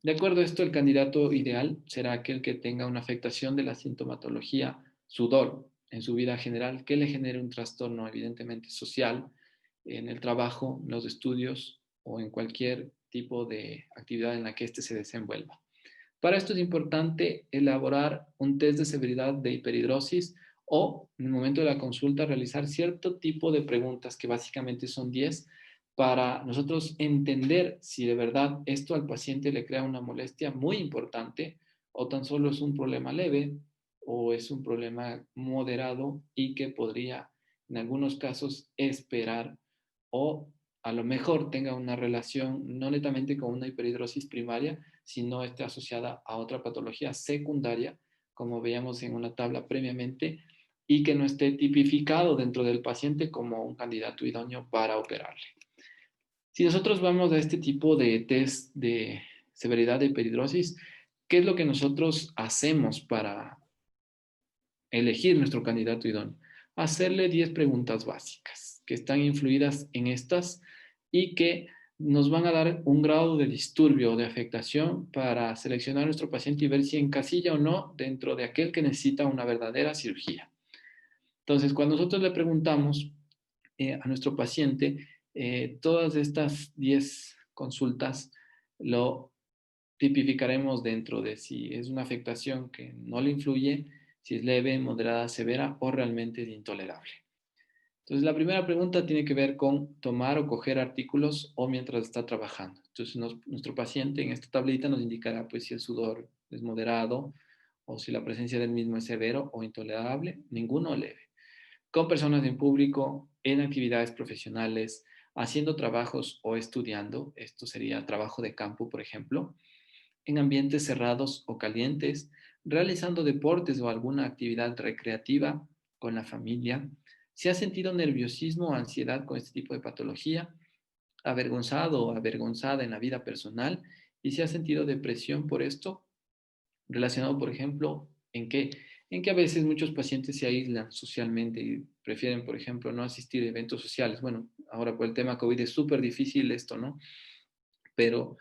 De acuerdo a esto, el candidato ideal será aquel que tenga una afectación de la sintomatología sudor en su vida general, que le genere un trastorno evidentemente social en el trabajo, en los estudios o en cualquier tipo de actividad en la que éste se desenvuelva. Para esto es importante elaborar un test de severidad de hiperhidrosis o en el momento de la consulta realizar cierto tipo de preguntas, que básicamente son 10, para nosotros entender si de verdad esto al paciente le crea una molestia muy importante o tan solo es un problema leve o es un problema moderado y que podría en algunos casos esperar o a lo mejor tenga una relación no netamente con una hiperhidrosis primaria, sino esté asociada a otra patología secundaria, como veíamos en una tabla previamente, y que no esté tipificado dentro del paciente como un candidato idóneo para operarle. Si nosotros vamos a este tipo de test de severidad de hiperhidrosis, ¿qué es lo que nosotros hacemos para elegir nuestro candidato idóneo? Hacerle 10 preguntas básicas que están influidas en estas y que nos van a dar un grado de disturbio o de afectación para seleccionar a nuestro paciente y ver si encasilla o no dentro de aquel que necesita una verdadera cirugía. Entonces, cuando nosotros le preguntamos a nuestro paciente, todas estas 10 consultas lo tipificaremos dentro de si es una afectación que no le influye, si es leve, moderada, severa o realmente es intolerable. Entonces, la primera pregunta tiene que ver con tomar o coger artículos o mientras está trabajando. Entonces, nuestro paciente en esta tablita nos indicará pues si el sudor es moderado o si la presencia del mismo es severo o intolerable, ninguno leve. Con personas en público, en actividades profesionales, haciendo trabajos o estudiando, esto sería trabajo de campo, por ejemplo, en ambientes cerrados o calientes, realizando deportes o alguna actividad recreativa con la familia. Si ha sentido nerviosismo o ansiedad con este tipo de patología, avergonzado o avergonzada en la vida personal, y si ha sentido depresión por esto, relacionado, por ejemplo, en que a veces muchos pacientes se aíslan socialmente y prefieren, por ejemplo, no asistir a eventos sociales. Bueno, ahora por el tema COVID es súper difícil esto, ¿no? Pero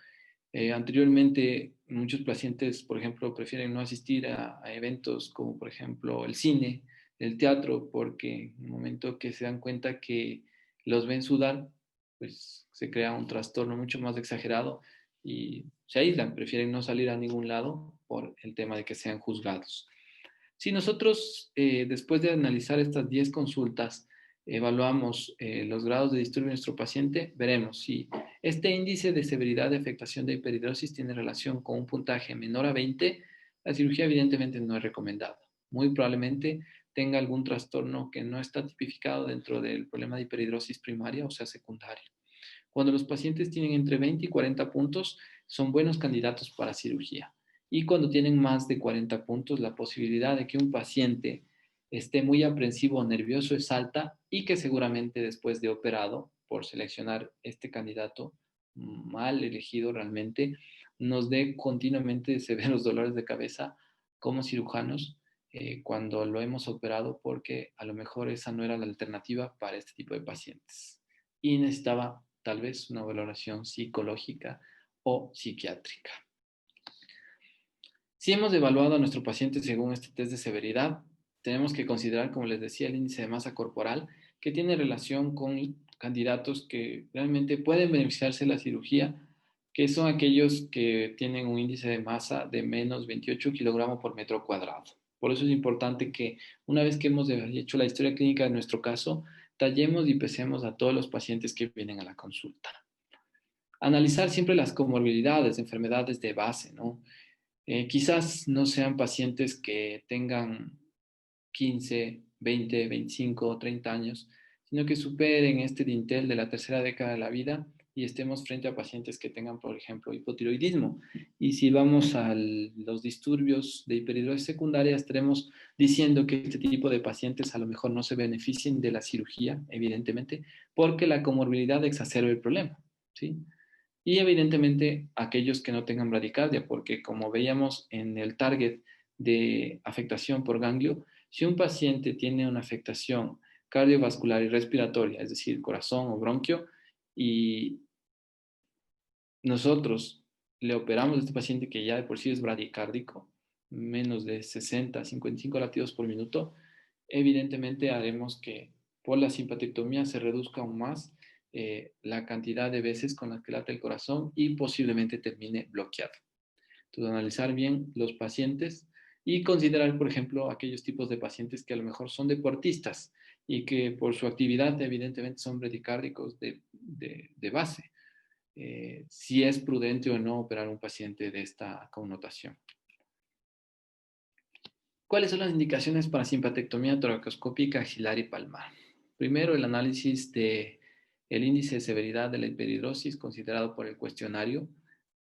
anteriormente, muchos pacientes, por ejemplo, prefieren no asistir a eventos como, por ejemplo, el cine, el teatro, porque en el momento que se dan cuenta que los ven sudar, pues se crea un trastorno mucho más exagerado y se aíslan, prefieren no salir a ningún lado por el tema de que sean juzgados. Si nosotros, después de analizar estas 10 consultas, evaluamos los grados de disturbio de nuestro paciente, veremos si este índice de severidad de afectación de hiperhidrosis tiene relación con un puntaje menor a 20, la cirugía evidentemente no es recomendada. Muy probablemente tenga algún trastorno que no está tipificado dentro del problema de hiperhidrosis primaria, o sea, secundaria. Cuando los pacientes tienen entre 20 y 40 puntos, son buenos candidatos para cirugía. Y cuando tienen más de 40 puntos, la posibilidad de que un paciente esté muy aprensivo o nervioso es alta y que seguramente después de operado, por seleccionar este candidato mal elegido realmente, nos dé continuamente severos dolores de cabeza como cirujanos cuando lo hemos operado porque a lo mejor esa no era la alternativa para este tipo de pacientes y necesitaba tal vez una valoración psicológica o psiquiátrica. Si hemos evaluado a nuestro paciente según este test de severidad, tenemos que considerar, como les decía, el índice de masa corporal, que tiene relación con candidatos que realmente pueden beneficiarse de la cirugía, que son aquellos que tienen un índice de masa de menos 28 kilogramos por metro cuadrado. Por eso es importante que una vez que hemos hecho la historia clínica de nuestro caso, tallemos y pesemos a todos los pacientes que vienen a la consulta. Analizar siempre las comorbilidades, enfermedades de base, ¿no? Quizás no sean pacientes que tengan 15, 20, 25 o 30 años, sino que superen este dintel de la tercera década de la vida y estemos frente a pacientes que tengan, por ejemplo, hipotiroidismo. Y si vamos a los disturbios de hiperhidrosis secundaria, estaremos diciendo que este tipo de pacientes a lo mejor no se beneficien de la cirugía, evidentemente, porque la comorbilidad exacerba el problema, ¿sí? Y evidentemente aquellos que no tengan bradicardia, porque como veíamos en el target de afectación por ganglio, si un paciente tiene una afectación cardiovascular y respiratoria, es decir, corazón o bronquio, y nosotros le operamos a este paciente que ya de por sí es bradicárdico, menos de 60, 55 latidos por minuto, evidentemente haremos que por la simpatectomía se reduzca aún más la cantidad de veces con las que late el corazón y posiblemente termine bloqueado. Entonces, analizar bien los pacientes y considerar, por ejemplo, aquellos tipos de pacientes que a lo mejor son deportistas y que por su actividad evidentemente son bradicárdicos de base. Si es prudente o no operar un paciente de esta connotación. ¿Cuáles son las indicaciones para simpatectomía toracoscópica axilar y palmar? Primero, el análisis del índice de severidad de la hiperhidrosis considerado por el cuestionario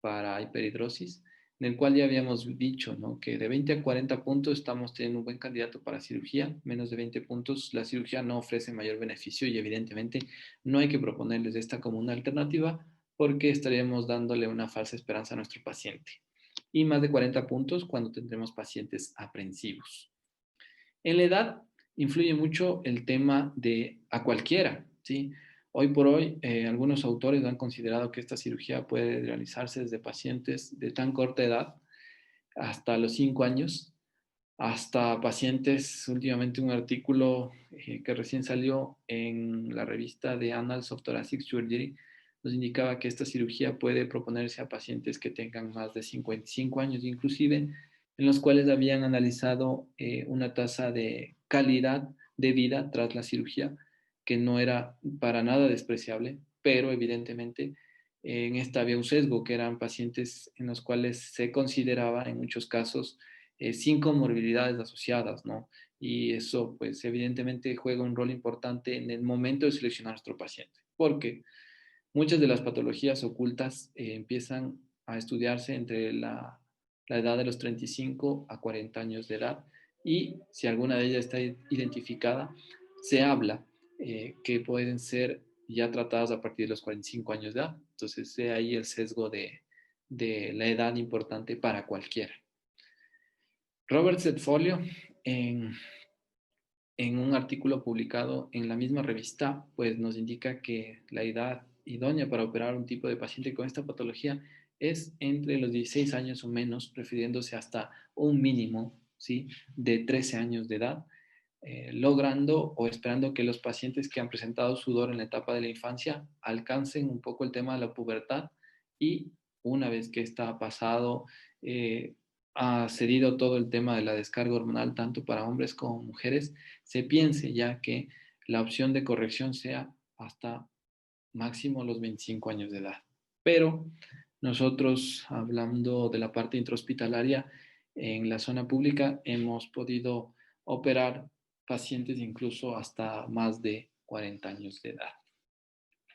para hiperhidrosis, en el cual ya habíamos dicho, ¿no?, que de 20 a 40 puntos estamos teniendo un buen candidato para cirugía, menos de 20 puntos la cirugía no ofrece mayor beneficio y evidentemente no hay que proponerles esta como una alternativa porque estaríamos dándole una falsa esperanza a nuestro paciente y más de 40 puntos cuando tendremos pacientes aprensivos. En la edad influye mucho el tema de a cualquiera, ¿sí? Hoy por hoy, algunos autores han considerado que esta cirugía puede realizarse desde pacientes de tan corta edad hasta los 5 años, hasta pacientes, últimamente un artículo que recién salió en la revista de Annals of Thoracic Surgery nos indicaba que esta cirugía puede proponerse a pacientes que tengan más de 55 años, inclusive en los cuales habían analizado una tasa de calidad de vida tras la cirugía que no era para nada despreciable, pero evidentemente en esta había un sesgo, que eran pacientes en los cuales se consideraba en muchos casos sin comorbilidades asociadas, ¿no? Y eso, pues, evidentemente juega un rol importante en el momento de seleccionar a nuestro paciente, porque muchas de las patologías ocultas empiezan a estudiarse entre la edad de los 35 a 40 años de edad, y si alguna de ellas está identificada, se habla que pueden ser ya tratadas a partir de los 45 años de edad. Entonces, ahí el sesgo de la edad importante para cualquiera. Robert Setfolio, en, en un artículo publicado en la misma revista, pues nos indica que la edad idónea para operar un tipo de paciente con esta patología es entre los 16 años o menos, refiriéndose hasta un mínimo, ¿sí?, de 13 años de edad, logrando o esperando que los pacientes que han presentado sudor en la etapa de la infancia alcancen un poco el tema de la pubertad, y una vez que está pasado, ha cedido todo el tema de la descarga hormonal tanto para hombres como mujeres, se piense ya que la opción de corrección sea hasta máximo los 25 años de edad. Pero nosotros, hablando de la parte intrahospitalaria, en la zona pública hemos podido operar pacientes incluso hasta más de 40 años de edad.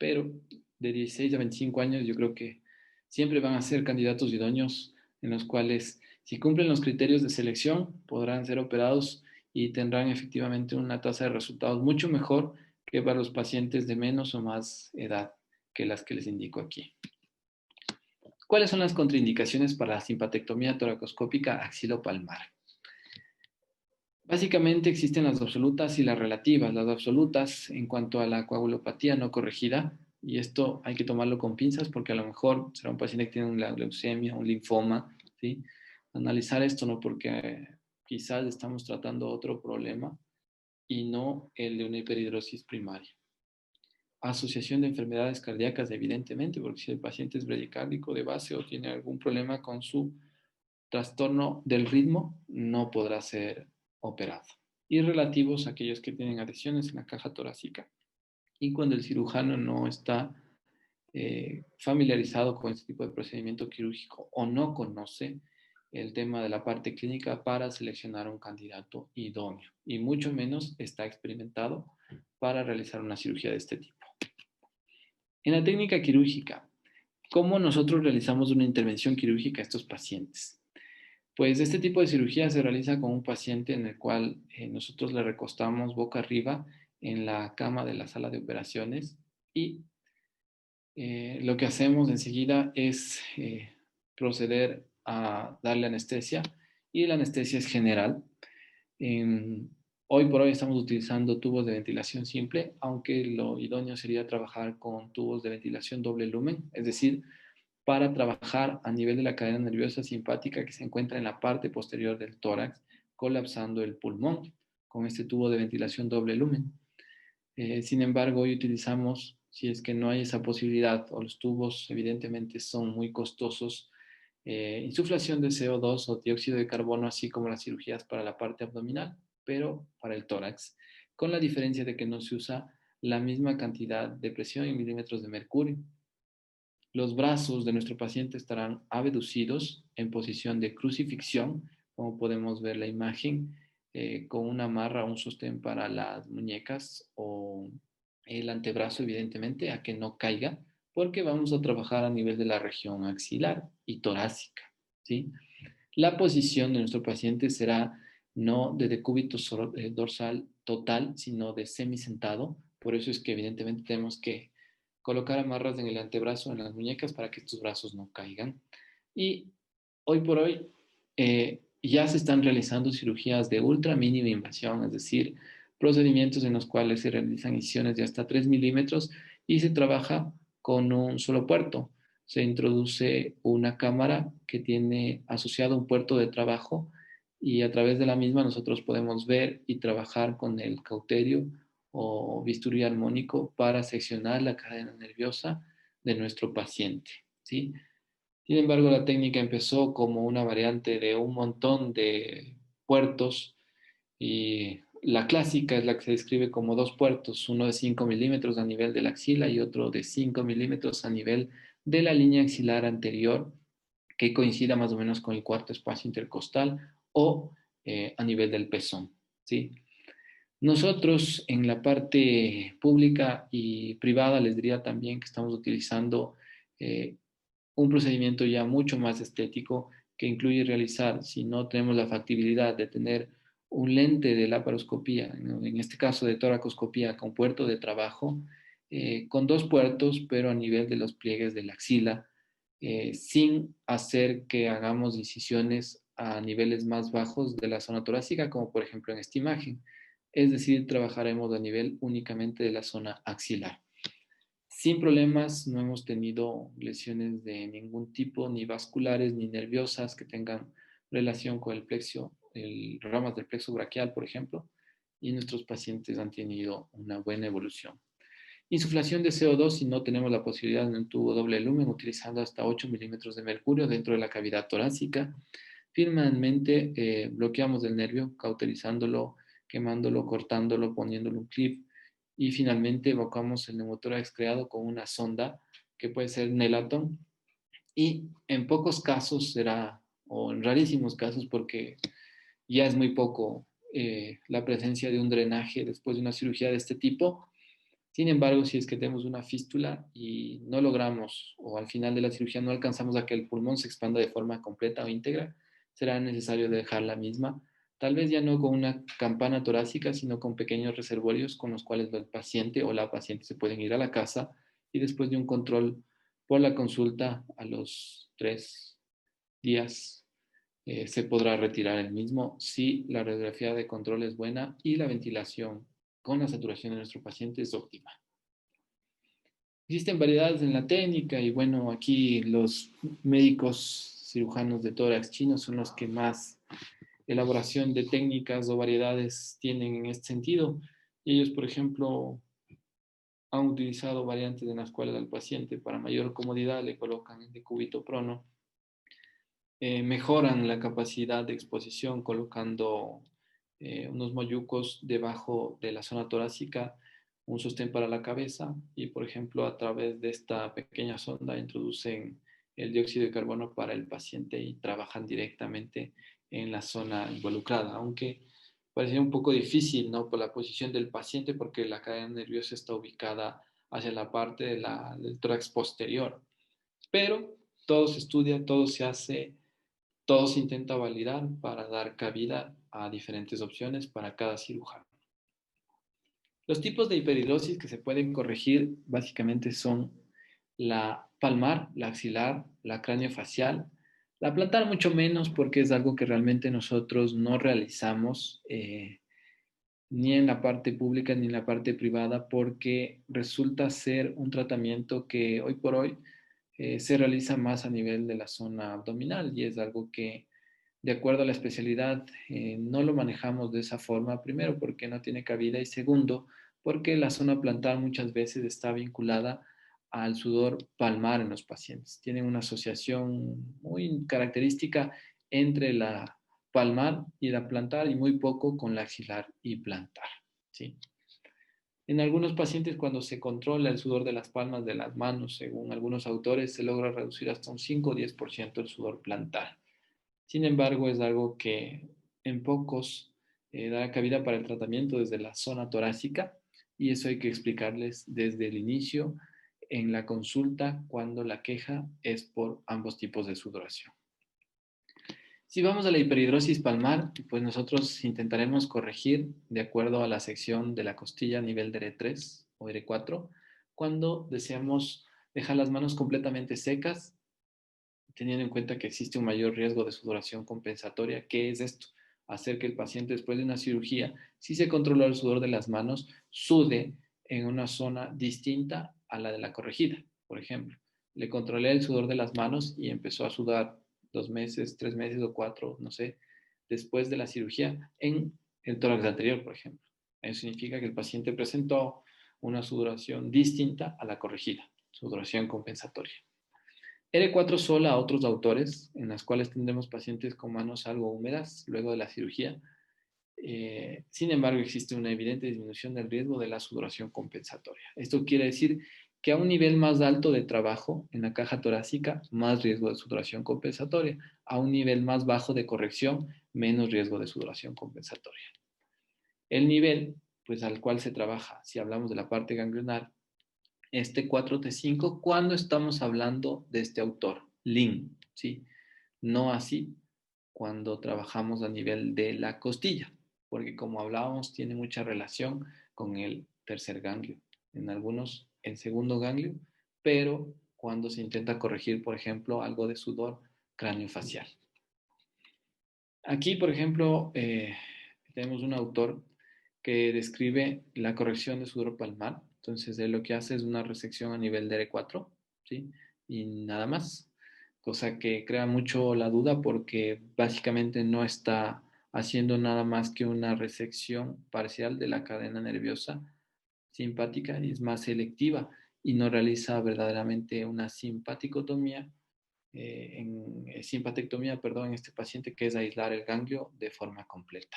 Pero de 16 a 25 años yo creo que siempre van a ser candidatos idóneos en los cuales, si cumplen los criterios de selección, podrán ser operados y tendrán efectivamente una tasa de resultados mucho mejor que para los pacientes de menos o más edad que las que les indico aquí. ¿Cuáles son las contraindicaciones para la simpatectomía toracoscópica axilopalmar? Básicamente existen las absolutas y las relativas. Las absolutas en cuanto a la coagulopatía no corregida, y esto hay que tomarlo con pinzas porque a lo mejor será un paciente que tiene una leucemia, un linfoma, ¿sí? Analizar esto, ¿no? Porque quizás estamos tratando otro problema y no el de una hiperhidrosis primaria. Asociación de enfermedades cardíacas, evidentemente, porque si el paciente es bradicárdico de base o tiene algún problema con su trastorno del ritmo, no podrá ser operado. Y relativos a aquellos que tienen adhesiones en la caja torácica. Y cuando el cirujano no está familiarizado con este tipo de procedimiento quirúrgico o no conoce el tema de la parte clínica para seleccionar un candidato idóneo, y mucho menos está experimentado para realizar una cirugía de este tipo. En la técnica quirúrgica, ¿cómo nosotros realizamos una intervención quirúrgica a estos pacientes? Pues este tipo de cirugía se realiza con un paciente en el cual nosotros le recostamos boca arriba en la cama de la sala de operaciones, y lo que hacemos enseguida es proceder a darle anestesia, y la anestesia es general. Hoy por hoy estamos utilizando tubos de ventilación simple, aunque lo idóneo sería trabajar con tubos de ventilación doble lumen, es decir, para trabajar a nivel de la cadena nerviosa simpática que se encuentra en la parte posterior del tórax, colapsando el pulmón con este tubo de ventilación doble lumen. Sin embargo, hoy utilizamos, si es que no hay esa posibilidad o los tubos evidentemente son muy costosos, insuflación de CO2 o dióxido de carbono, así como las cirugías para la parte abdominal, pero para el tórax, con la diferencia de que no se usa la misma cantidad de presión en milímetros de mercurio. Los brazos de nuestro paciente estarán abducidos en posición de crucifixión, como podemos ver la imagen, con una amarra o un sostén para las muñecas o el antebrazo, evidentemente, a que no caiga, porque vamos a trabajar a nivel de la región axilar y torácica, ¿sí? La posición de nuestro paciente será no de decúbito dorsal total, sino de semisentado. Por eso es que evidentemente tenemos que colocar amarras en el antebrazo, en las muñecas, para que estos brazos no caigan. Y hoy por hoy ya se están realizando cirugías de ultra mínima invasión, es decir, procedimientos en los cuales se realizan incisiones de hasta 3 milímetros y se trabaja con un solo puerto. Se introduce una cámara que tiene asociado un puerto de trabajo, y a través de la misma nosotros podemos ver y trabajar con el cauterio o bisturí armónico para seccionar la cadena nerviosa de nuestro paciente, ¿sí? Sin embargo, la técnica empezó como una variante de un montón de puertos, y la clásica es la que se describe como dos puertos, uno de 5 milímetros a nivel de la axila y otro de 5 milímetros a nivel de la línea axilar anterior, que coincida más o menos con el cuarto espacio intercostal o a nivel del pezón, ¿sí? Nosotros en la parte pública y privada les diría también que estamos utilizando eh, un procedimiento ya mucho más estético que incluye realizar, si no tenemos la factibilidad de tener un lente de laparoscopía, en este caso de toracoscopía con puerto de trabajo, con dos puertos, pero a nivel de los pliegues de la axila, sin hacer que hagamos incisiones a niveles más bajos de la zona torácica, como por ejemplo en esta imagen. Es decir, trabajaremos a nivel únicamente de la zona axilar. Sin problemas, no hemos tenido lesiones de ningún tipo, ni vasculares, ni nerviosas que tengan relación con el plexo, el ramas del plexo braquial, por ejemplo, y nuestros pacientes han tenido una buena evolución. Insuflación de CO2 si no tenemos la posibilidad de un tubo doble lumen utilizando hasta 8 milímetros de mercurio dentro de la cavidad torácica. Finalmente, bloqueamos el nervio, cauterizándolo, quemándolo, cortándolo, poniéndole un clip. Y finalmente evacuamos el neumotórax creado con una sonda que puede ser Nelaton. Y en pocos casos será, o en rarísimos casos, porque ya es muy poco la presencia de un drenaje después de una cirugía de este tipo. Sin embargo, si es que tenemos una fístula y no logramos, o al final de la cirugía no alcanzamos a que el pulmón se expanda de forma completa o íntegra, será necesario dejar la misma, tal vez ya no con una campana torácica, sino con pequeños reservorios con los cuales el paciente o la paciente se pueden ir a la casa y después de un control por la consulta a los 3 días se podrá retirar el mismo si la radiografía de control es buena y la ventilación con la saturación de nuestro paciente es óptima. Existen variedades en la técnica y bueno, aquí los médicos cirujanos de tórax chinos son los que más elaboración de técnicas o variedades tienen en este sentido. Y ellos, por ejemplo, han utilizado variantes en las cuales al paciente para mayor comodidad le colocan el decúbito prono, mejoran la capacidad de exposición colocando unos mollucos debajo de la zona torácica, un sostén para la cabeza y, por ejemplo, a través de esta pequeña sonda introducen el dióxido de carbono para el paciente y trabajan directamente en la zona involucrada, aunque parece un poco difícil, ¿no? Por la posición del paciente porque la cadena nerviosa está ubicada hacia la parte del tórax posterior. Pero todo se estudia, todo se hace, todo se intenta validar para dar cabida a diferentes opciones para cada cirujano. Los tipos de hiperhidrosis que se pueden corregir básicamente son la palmar, la axilar, la craneofacial, la plantar mucho menos porque es algo que realmente nosotros no realizamos ni en la parte pública ni en la parte privada porque resulta ser un tratamiento que hoy por hoy se realiza más a nivel de la zona abdominal y es algo que, de acuerdo a la especialidad, no lo manejamos de esa forma, primero porque no tiene cabida y segundo porque la zona plantar muchas veces está vinculada al sudor palmar en los pacientes. Tienen una asociación muy característica entre la palmar y la plantar y muy poco con la axilar y plantar, ¿sí? En algunos pacientes, cuando se controla el sudor de las palmas de las manos, según algunos autores, se logra reducir hasta un 5 o 10% el sudor plantar. Sin embargo, es algo que en pocos da cabida para el tratamiento desde la zona torácica y eso hay que explicarles desde el inicio en la consulta cuando la queja es por ambos tipos de sudoración. Si vamos a la hiperhidrosis palmar, pues nosotros intentaremos corregir de acuerdo a la sección de la costilla a nivel de R3 o R4 cuando deseamos dejar las manos completamente secas, teniendo en cuenta que existe un mayor riesgo de sudoración compensatoria. ¿Qué es esto? Hacer que el paciente después de una cirugía, si se controla el sudor de las manos, sude en una zona distinta a la de la corregida. Por ejemplo, le controlé el sudor de las manos y empezó a sudar 2 meses, 3 meses o 4, no sé, después de la cirugía en el tórax anterior, por ejemplo. Eso significa que el paciente presentó una sudoración distinta a la corregida, sudoración compensatoria. R4 sola a otros autores, en las cuales tendremos pacientes con manos algo húmedas luego de la cirugía. Sin embargo, existe una evidente disminución del riesgo de la sudoración compensatoria. Esto quiere decir que a un nivel más alto de trabajo en la caja torácica, más riesgo de sudoración compensatoria. A un nivel más bajo de corrección, menos riesgo de sudoración compensatoria. El nivel, pues al cual se trabaja, si hablamos de la parte ganglionar, este 4T5 cuando estamos hablando de este autor, Lin, ¿sí? No así cuando trabajamos a nivel de la costilla, porque como hablábamos, tiene mucha relación con el tercer ganglio. En algunos, el segundo ganglio, pero cuando se intenta corregir, por ejemplo, algo de sudor craneofacial. Aquí, por ejemplo, tenemos un autor que describe la corrección de sudor palmar. Entonces, él lo que hace es una resección a nivel de R4, ¿sí? Y nada más. Cosa que crea mucho la duda porque básicamente no está haciendo nada más que una resección parcial de la cadena nerviosa simpática y es más selectiva y no realiza verdaderamente una simpaticotomía simpatectomía, perdón, en este paciente, que es aislar el ganglio de forma completa.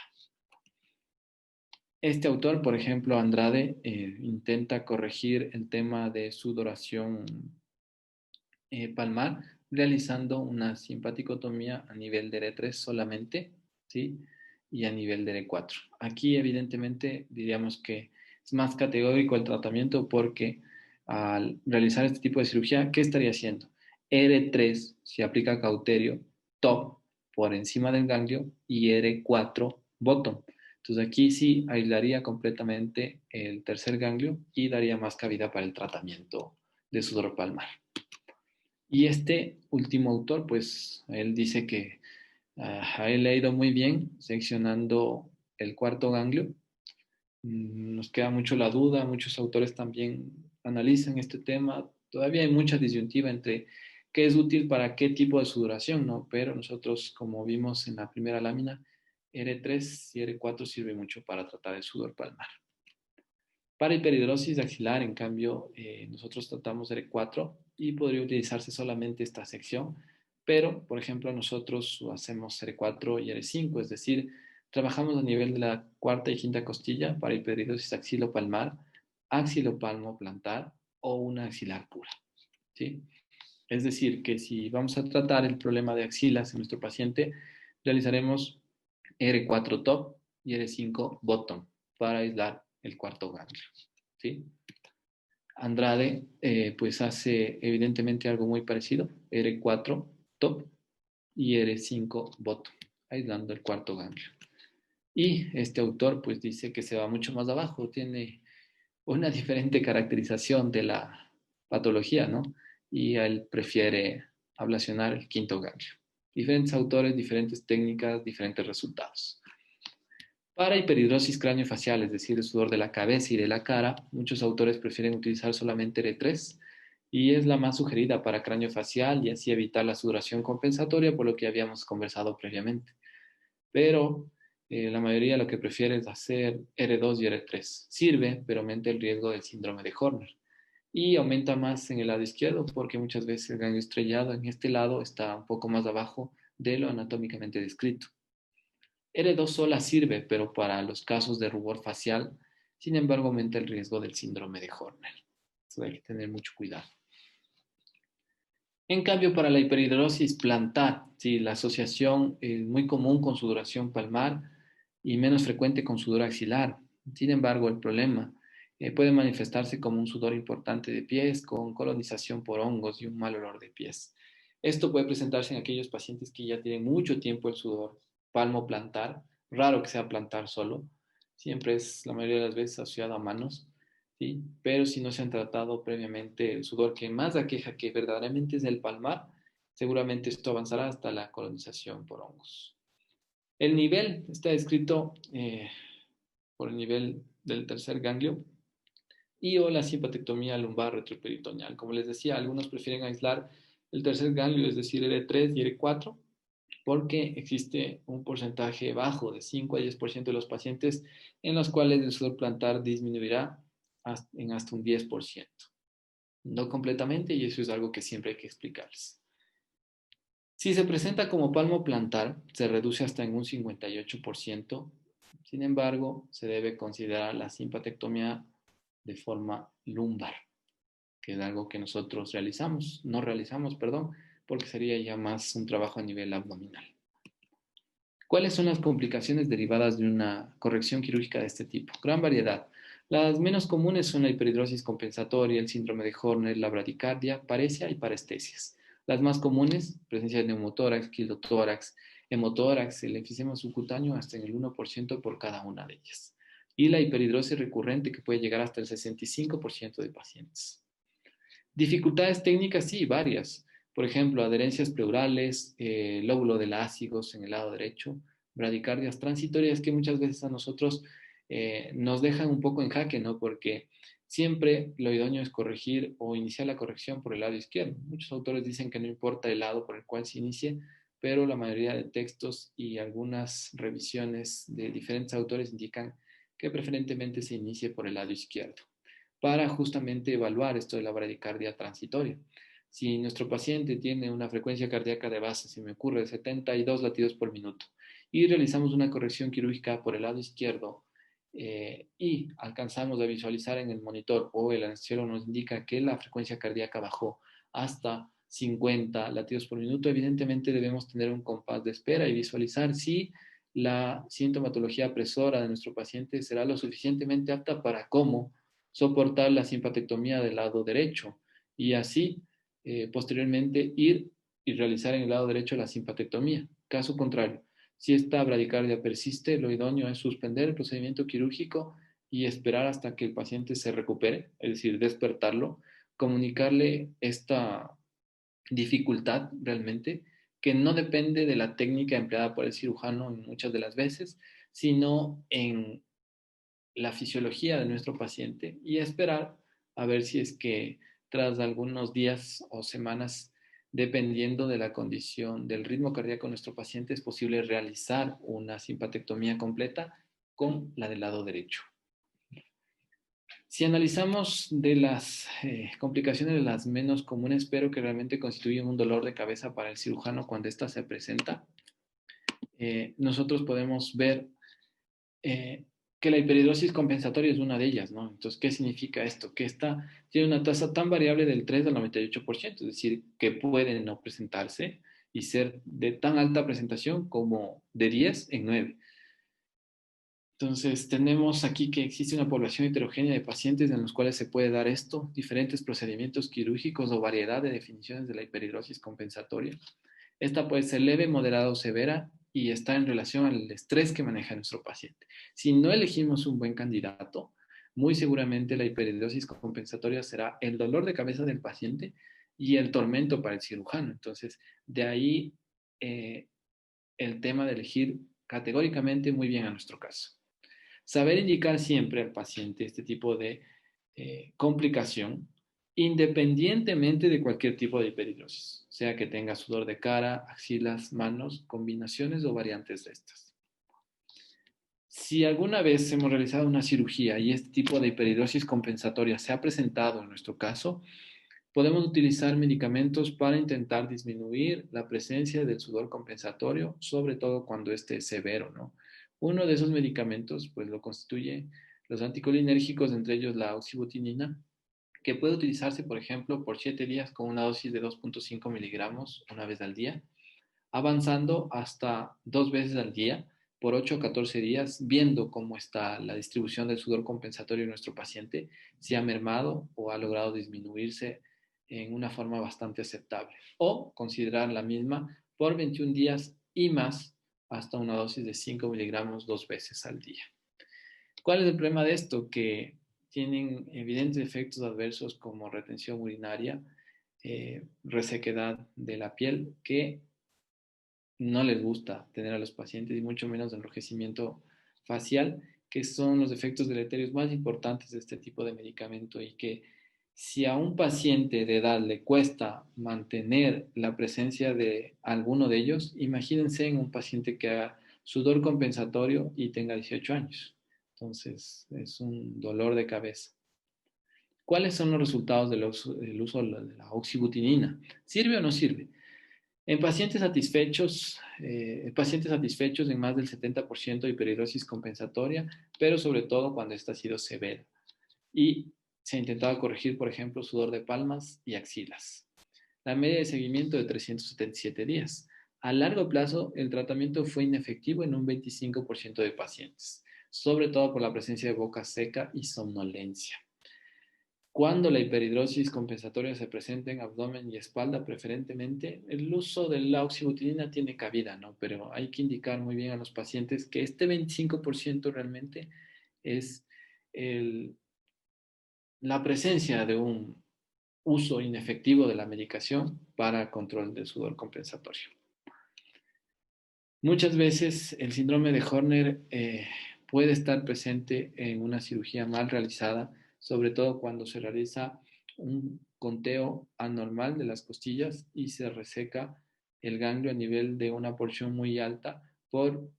Este autor, por ejemplo, Andrade, intenta corregir el tema de sudoración palmar realizando una simpaticotomía a nivel de R3 solamente, ¿sí? Y a nivel de R4. Aquí, evidentemente, diríamos que es más categórico el tratamiento porque al realizar este tipo de cirugía, ¿qué estaría haciendo? R3 se aplica cauterio top por encima del ganglio y R4 bottom. Entonces aquí sí aislaría completamente el tercer ganglio y daría más cabida para el tratamiento de sudor palmar. Y este último autor, pues él dice que a él le ha ido muy bien seccionando el cuarto ganglio. Nos queda mucho la duda, muchos autores también analizan este tema. Todavía hay mucha disyuntiva entre qué es útil para qué tipo de sudoración, ¿no? Pero nosotros, como vimos en la primera lámina, R3 y R4 sirve mucho para tratar el sudor palmar. Para hiperhidrosis axilar, en cambio, nosotros tratamos R4 y podría utilizarse solamente esta sección, pero, por ejemplo, nosotros hacemos R4 y R5, es decir, trabajamos a nivel de la cuarta y quinta costilla para hiperhidrosis axilopalmar, axilopalmo plantar o una axilar pura, ¿sí? Es decir, que si vamos a tratar el problema de axilas en nuestro paciente, realizaremos R4 top y R5 bottom para aislar el cuarto ganglio, ¿sí? Andrade pues hace evidentemente algo muy parecido, R4 top y R5 bottom, aislando el cuarto ganglio. Y este autor pues dice que se va mucho más abajo, tiene una diferente caracterización de la patología, ¿no? Y él prefiere ablacionar el quinto ganglio. Diferentes autores, diferentes técnicas, diferentes resultados. Para hiperhidrosis craneofacial, es decir, el sudor de la cabeza y de la cara, muchos autores prefieren utilizar solamente R3 y es la más sugerida para craneofacial y así evitar la sudoración compensatoria por lo que habíamos conversado previamente. Pero la mayoría lo que prefiere es hacer R2 y R3. Sirve, pero aumenta el riesgo del síndrome de Horner. Y aumenta más en el lado izquierdo porque muchas veces el ganglio estrellado en este lado está un poco más abajo de lo anatómicamente descrito. R2 sola sirve, pero para los casos de rubor facial, sin embargo, aumenta el riesgo del síndrome de Horner. Eso hay que tener mucho cuidado. En cambio, para la hiperhidrosis plantar, sí, la asociación es muy común con sudoración palmar y menos frecuente con sudor axilar. Sin embargo, el problema puede manifestarse como un sudor importante de pies, con colonización por hongos y un mal olor de pies. Esto puede presentarse en aquellos pacientes que ya tienen mucho tiempo el sudor palmo plantar, raro que sea plantar solo, siempre es la mayoría de las veces asociado a manos, ¿sí? Pero si no se han tratado previamente el sudor que más aqueja, que verdaderamente es el palmar, seguramente esto avanzará hasta la colonización por hongos. El nivel está descrito por el nivel del tercer ganglio y o la simpatectomía lumbar retroperitoneal. Como les decía, algunos prefieren aislar el tercer ganglio, es decir, R3 y R4, porque existe un porcentaje bajo de 5 a 10% de los pacientes en los cuales el sudor plantar disminuirá en hasta un 10%. No completamente, y eso es algo que siempre hay que explicarles. Si se presenta como palmo plantar, se reduce hasta en un 58%. Sin embargo, se debe considerar la simpatectomía de forma lumbar, que es algo que nosotros no realizamos, perdón, porque sería ya más un trabajo a nivel abdominal. ¿Cuáles son las complicaciones derivadas de una corrección quirúrgica de este tipo? Gran variedad. Las menos comunes son la hiperhidrosis compensatoria, el síndrome de Horner, la bradicardia, paresia y parestesias. Las más comunes, presencia de neumotórax, quilotórax, hemotórax, el enfisema subcutáneo hasta en el 1% por cada una de ellas. Y la hiperhidrosis recurrente que puede llegar hasta el 65% de pacientes. Dificultades técnicas, sí, varias. Por ejemplo, adherencias pleurales, lóbulo de lásigos en el lado derecho, bradicardias transitorias que muchas veces a nosotros nos dejan un poco en jaque, ¿no? Porque siempre lo idóneo es corregir o iniciar la corrección por el lado izquierdo. Muchos autores dicen que no importa el lado por el cual se inicie, pero la mayoría de textos y algunas revisiones de diferentes autores indican que preferentemente se inicie por el lado izquierdo para justamente evaluar esto de la bradicardia transitoria. Si nuestro paciente tiene una frecuencia cardíaca de base, se me ocurre, de 72 latidos por minuto, y realizamos una corrección quirúrgica por el lado izquierdo y alcanzamos a visualizar en el monitor o el anestesiólogo nos indica que la frecuencia cardíaca bajó hasta 50 latidos por minuto, evidentemente debemos tener un compás de espera y visualizar si la sintomatología presora de nuestro paciente será lo suficientemente apta para cómo soportar la simpatectomía del lado derecho y así posteriormente ir y realizar en el lado derecho la simpatectomía. Caso contrario, si esta bradicardia persiste, lo idóneo es suspender el procedimiento quirúrgico y esperar hasta que el paciente se recupere, es decir, despertarlo, comunicarle esta dificultad realmente que no depende de la técnica empleada por el cirujano en muchas de las veces, sino en la fisiología de nuestro paciente y esperar a ver si es que tras algunos días o semanas, dependiendo de la condición del ritmo cardíaco de nuestro paciente, es posible realizar una simpatectomía completa con la del lado derecho. Si analizamos de las complicaciones de las menos comunes, pero que realmente constituyen un dolor de cabeza para el cirujano cuando ésta se presenta, nosotros podemos ver eh, que la hiperhidrosis compensatoria es una de ellas, ¿no? Entonces, ¿qué significa esto? Que esta tiene una tasa tan variable del 3 al 98%, es decir, que puede no presentarse y ser de tan alta presentación como de 10 en 9. Entonces, tenemos aquí que existe una población heterogénea de pacientes en los cuales se puede dar esto, diferentes procedimientos quirúrgicos o variedad de definiciones de la hiperhidrosis compensatoria. Esta puede ser leve, moderada o severa y está en relación al estrés que maneja nuestro paciente. Si no elegimos un buen candidato, muy seguramente la hiperhidrosis compensatoria será el dolor de cabeza del paciente y el tormento para el cirujano. Entonces, de ahí el tema de elegir categóricamente muy bien a nuestro caso. Saber indicar siempre al paciente este tipo de complicación, independientemente de cualquier tipo de hiperhidrosis, sea que tenga sudor de cara, axilas, manos, combinaciones o variantes de estas. Si alguna vez hemos realizado una cirugía y este tipo de hiperhidrosis compensatoria se ha presentado en nuestro caso, podemos utilizar medicamentos para intentar disminuir la presencia del sudor compensatorio, sobre todo cuando este es severo, ¿no? Uno de esos medicamentos, pues lo constituye los anticolinérgicos, entre ellos la oxibutinina, que puede utilizarse, por ejemplo, por 7 días con una dosis de 2.5 miligramos una vez al día, avanzando hasta 2 veces al día por 8 a 14 días, viendo cómo está la distribución del sudor compensatorio en nuestro paciente, si ha mermado o ha logrado disminuirse en una forma bastante aceptable. O considerar la misma por 21 días y más hasta una dosis de 5 miligramos 2 veces al día. ¿Cuál es el problema de esto? Que tienen evidentes efectos adversos como retención urinaria, resequedad de la piel, que no les gusta tener a los pacientes y mucho menos enrojecimiento facial, que son los efectos deleterios más importantes de este tipo de medicamento y que si a un paciente de edad le cuesta mantener la presencia de alguno de ellos, imagínense en un paciente que haga sudor compensatorio y tenga 18 años. Entonces, es un dolor de cabeza. ¿Cuáles son los resultados del uso de la oxibutinina? ¿Sirve o no sirve? En pacientes satisfechos en más del 70% de hiperhidrosis compensatoria, pero sobre todo cuando esta ha sido severa. Y se ha intentado corregir, por ejemplo, sudor de palmas y axilas. La media de seguimiento de 377 días. A largo plazo, el tratamiento fue inefectivo en un 25% de pacientes, sobre todo por la presencia de boca seca y somnolencia. Cuando la hiperhidrosis compensatoria se presenta en abdomen y espalda preferentemente, el uso de la oxibutinina tiene cabida, ¿no? Pero hay que indicar muy bien a los pacientes que este 25% realmente es la presencia de un uso inefectivo de la medicación para control del sudor compensatorio. Muchas veces el síndrome de Horner puede estar presente en una cirugía mal realizada, sobre todo cuando se realiza un conteo anormal de las costillas y se reseca el ganglio a nivel de una porción muy alta por,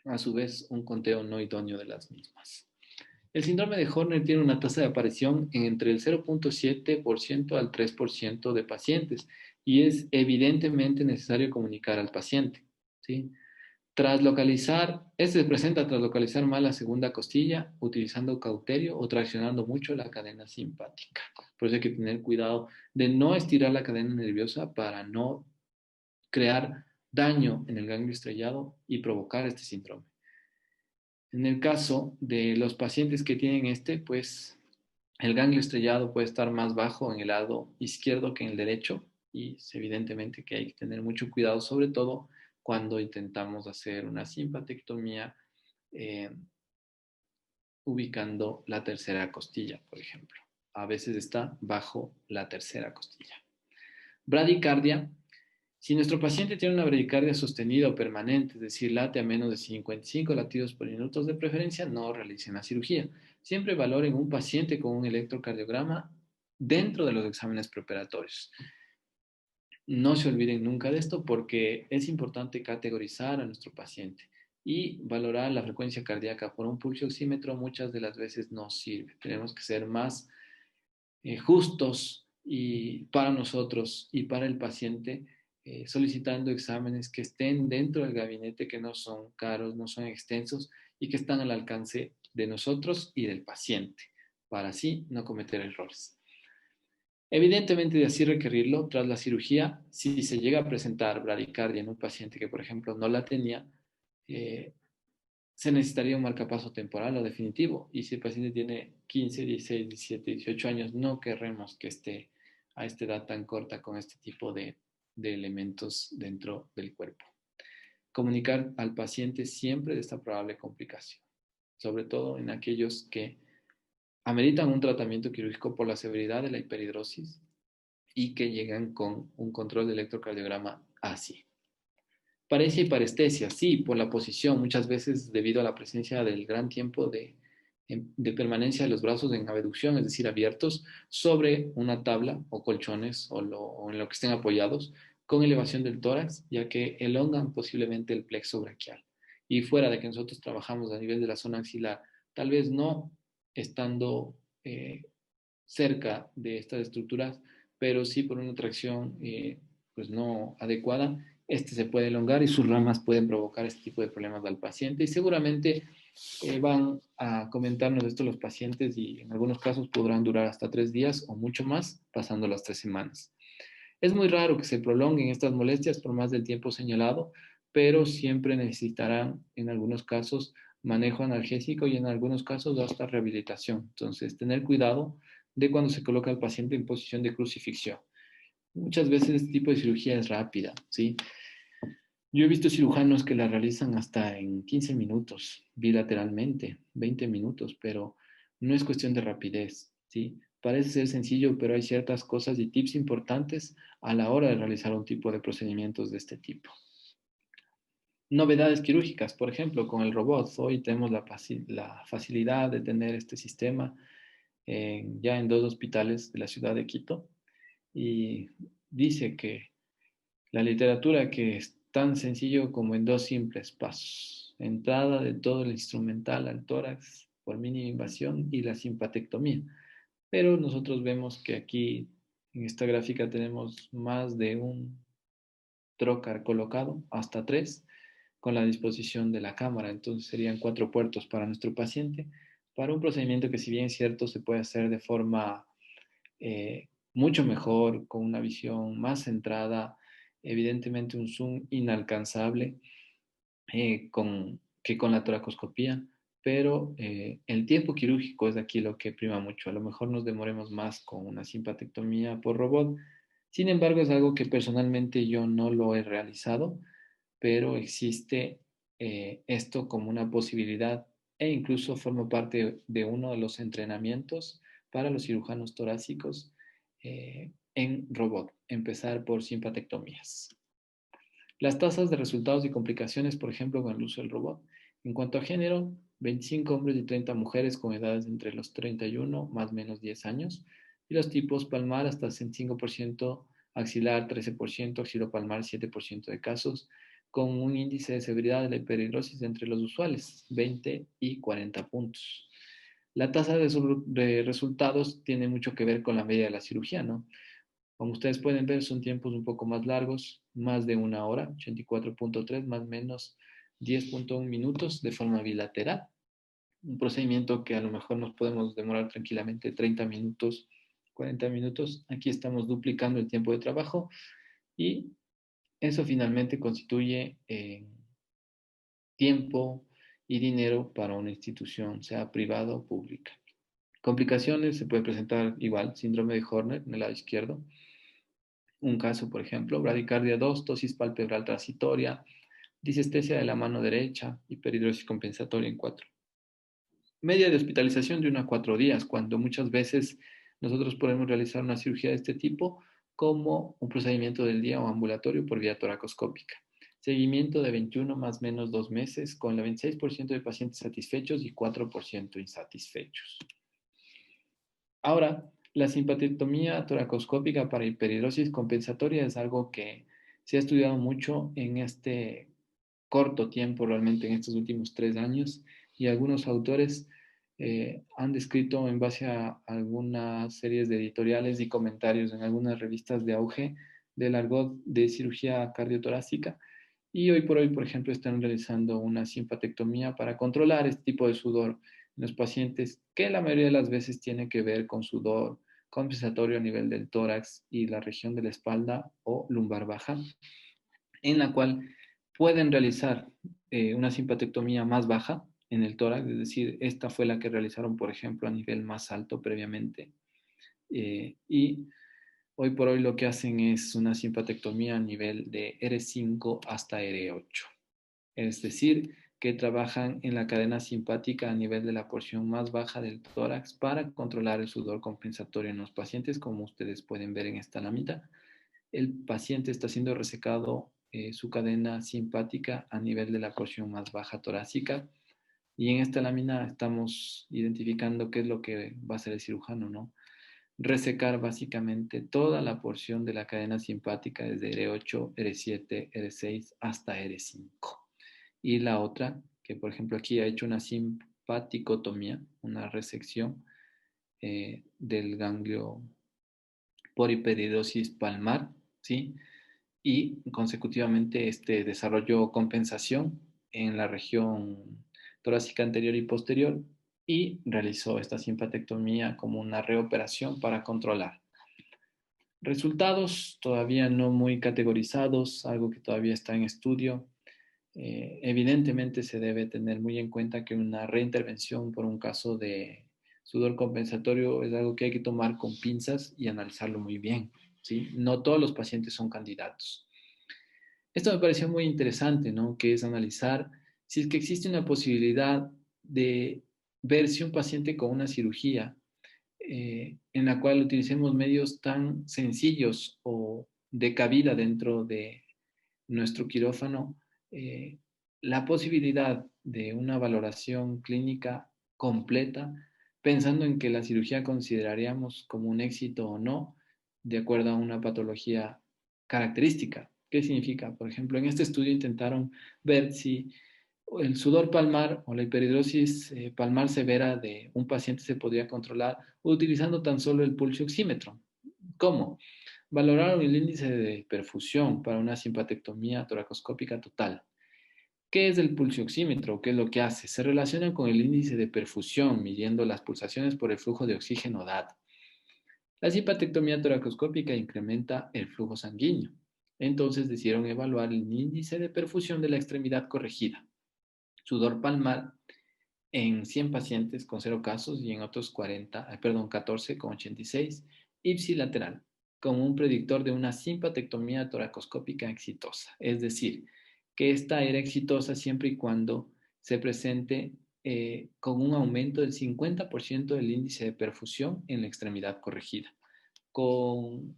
a su vez, un conteo no idóneo de las mismas. El síndrome de Horner tiene una tasa de aparición en entre el 0.7% al 3% de pacientes y es evidentemente necesario comunicar al paciente, ¿sí? Este se presenta tras localizar mal la segunda costilla, utilizando cauterio o traccionando mucho la cadena simpática. Por eso hay que tener cuidado de no estirar la cadena nerviosa para no crear daño en el ganglio estrellado y provocar este síndrome. En el caso de los pacientes que tienen pues el ganglio estrellado puede estar más bajo en el lado izquierdo que en el derecho y es evidentemente que hay que tener mucho cuidado, sobre todo cuando intentamos hacer una simpatectomía eh, ubicando la tercera costilla, por ejemplo. A veces está bajo la tercera costilla. Bradicardia. Si nuestro paciente tiene una bradicardia sostenida o permanente, es decir, late a menos de 55 latidos por minuto de preferencia, no realicen la cirugía. Siempre valoren un paciente con un electrocardiograma dentro de los exámenes preoperatorios. No se olviden nunca de esto porque es importante categorizar a nuestro paciente y valorar la frecuencia cardíaca por un pulso oxímetro muchas de las veces no sirve. Tenemos que ser más justos y para nosotros y para el paciente, solicitando exámenes que estén dentro del gabinete, que no son caros, no son extensos y que están al alcance de nosotros y del paciente, para así no cometer errores. Evidentemente, de así requerirlo, tras la cirugía, si se llega a presentar bradicardia en un paciente que, por ejemplo, no la tenía, eh, se necesitaría un marcapaso temporal o definitivo. Y si el paciente tiene 15, 16, 17, 18 años, no querremos que esté a esta edad tan corta con este tipo de elementos dentro del cuerpo. Comunicar al paciente siempre de esta probable complicación, sobre todo en aquellos que ameritan un tratamiento quirúrgico por la severidad de la hiperhidrosis y que llegan con un control de electrocardiograma así. Paresia y parestesia, sí, por la posición, muchas veces debido a la presencia del gran tiempo de permanencia de los brazos en abducción, es decir, abiertos, sobre una tabla o colchones o en lo que estén apoyados, con elevación del tórax, ya que elongan posiblemente el plexo braquial. Y fuera de que nosotros trabajamos a nivel de la zona axilar, tal vez no estando cerca de estas estructuras, pero sí por una tracción pues no adecuada, este se puede elongar y sus ramas pueden provocar este tipo de problemas al paciente y seguramente van a comentarnos esto los pacientes y en algunos casos podrán durar hasta 3 días o mucho más, pasando las 3 semanas. Es muy raro que se prolonguen estas molestias por más del tiempo señalado, pero siempre necesitarán en algunos casos manejo analgésico y en algunos casos hasta rehabilitación. Entonces, tener cuidado de cuando se coloca al paciente en posición de crucifixión. Muchas veces este tipo de cirugía es rápida, ¿sí? Yo he visto cirujanos que la realizan hasta en 15 minutos, bilateralmente, 20 minutos, pero no es cuestión de rapidez, ¿sí? Parece ser sencillo, pero hay ciertas cosas y tips importantes a la hora de realizar un tipo de procedimientos de este tipo. Novedades quirúrgicas, por ejemplo, con el robot. Hoy tenemos la facilidad de tener este sistema ya en 2 hospitales de la ciudad de Quito y dice que la literatura que es tan sencillo como en 2 simples pasos. Entrada de todo el instrumental al tórax por mínima invasión y la simpatectomía. Pero nosotros vemos que aquí en esta gráfica tenemos más de un trocar colocado, hasta 3, con la disposición de la cámara. Entonces serían 4 puertos para nuestro paciente, para un procedimiento que si bien es cierto se puede hacer de forma mucho mejor, con una visión más centrada, evidentemente un zoom inalcanzable que con la toracoscopía, pero el tiempo quirúrgico es aquí lo que prima mucho. A lo mejor nos demoremos más con una simpatectomía por robot. Sin embargo, es algo que personalmente yo no lo he realizado, pero existe esto como una posibilidad e incluso forma parte de uno de los entrenamientos para los cirujanos torácicos en robot, empezar por simpatectomías. Las tasas de resultados y complicaciones, por ejemplo, con el uso del robot. En cuanto a género, 25 hombres y 30 mujeres con edades entre los 31 más o menos 10 años. Y los tipos palmar hasta 65%, axilar 13%, axilopalmar 7% de casos, con un índice de severidad de la hiperhidrosis entre los usuales, 20 y 40 puntos. La tasa de resultados tiene mucho que ver con la media de la cirugía, ¿no? Como ustedes pueden ver, son tiempos un poco más largos, más de una hora, 84.3 más o menos 10.1 minutos de forma bilateral. Un procedimiento que a lo mejor nos podemos demorar tranquilamente 30 minutos, 40 minutos. Aquí estamos duplicando el tiempo de trabajo y eso finalmente constituye tiempo y dinero para una institución, sea privada o pública. Complicaciones, se puede presentar igual, síndrome de Horner en el lado izquierdo. Un caso, por ejemplo, bradicardia 2, tosis palpebral transitoria, disestesia de la mano derecha, hiperhidrosis compensatoria en 4. Media de hospitalización de 1 a 4 días, cuando muchas veces nosotros podemos realizar una cirugía de este tipo como un procedimiento del día o ambulatorio por vía toracoscópica. Seguimiento de 21 más o menos 2 meses, con el 26% de pacientes satisfechos y 4% insatisfechos. Ahora, la simpatectomía toracoscópica para hiperhidrosis compensatoria es algo que se ha estudiado mucho en este corto tiempo, realmente en estos últimos 3 años, y algunos autores han descrito en base a algunas series de editoriales y comentarios en algunas revistas de auge del argot de cirugía cardiotorácica. Y hoy por hoy, por ejemplo, están realizando una simpatectomía para controlar este tipo de sudor en los pacientes, que la mayoría de las veces tiene que ver con sudor compensatorio a nivel del tórax y la región de la espalda o lumbar baja, en la cual pueden realizar una simpatectomía más baja en el tórax, es decir, esta fue la que realizaron, por ejemplo, a nivel más alto previamente. Y hoy por hoy lo que hacen es una simpatectomía a nivel de R5 hasta R8. Es decir, que trabajan en la cadena simpática a nivel de la porción más baja del tórax para controlar el sudor compensatorio en los pacientes, como ustedes pueden ver en esta lámina. El paciente está siendo resecado su cadena simpática a nivel de la porción más baja torácica y en esta lámina estamos identificando qué es lo que va a hacer el cirujano, ¿no? Resecar básicamente toda la porción de la cadena simpática desde R8, R7, R6 hasta R5. Y la otra, que por ejemplo aquí ha hecho una simpaticotomía, una resección del ganglio por hiperhidrosis palmar, ¿sí? Y consecutivamente este desarrolló compensación en la región torácica anterior y posterior y realizó esta simpatectomía como una reoperación para controlar. Resultados todavía no muy categorizados, algo que todavía está en estudio. Evidentemente se debe tener muy en cuenta que una reintervención por un caso de sudor compensatorio es algo que hay que tomar con pinzas y analizarlo muy bien, ¿sí? No todos los pacientes son candidatos. Esto me pareció muy interesante, ¿no? Que es analizar si es que existe una posibilidad de ver si un paciente con una cirugía en la cual utilicemos medios tan sencillos o de cabida dentro de nuestro quirófano, eh, la posibilidad de una valoración clínica completa, pensando en que la cirugía consideraríamos como un éxito o no, de acuerdo a una patología característica. ¿Qué significa? Por ejemplo, en este estudio intentaron ver si el sudor palmar o la hiperhidrosis palmar severa de un paciente se podría controlar utilizando tan solo el pulso oxímetro. ¿Cómo? Valoraron el índice de perfusión para una simpatectomía toracoscópica total. ¿Qué es el pulsioxímetro? ¿Qué es lo que hace? Se relaciona con el índice de perfusión, midiendo las pulsaciones por el flujo de oxígeno dado. La simpatectomía toracoscópica incrementa el flujo sanguíneo. Entonces decidieron evaluar el índice de perfusión de la extremidad corregida, sudor palmar, en 100 pacientes con 0 casos y en otros 14 con 86, ipsilateral, como un predictor de una simpatectomía toracoscópica exitosa. Es decir, que esta era exitosa siempre y cuando se presente con un aumento del 50% del índice de perfusión en la extremidad corregida, con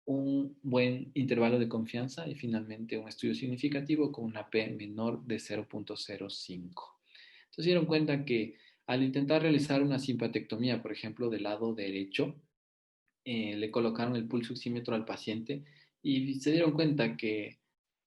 un buen intervalo de confianza y finalmente un estudio significativo con una P menor de 0.05. Entonces se dieron cuenta que al intentar realizar una simpatectomía, por ejemplo, del lado derecho, le colocaron el pulso oxímetro al paciente y se dieron cuenta que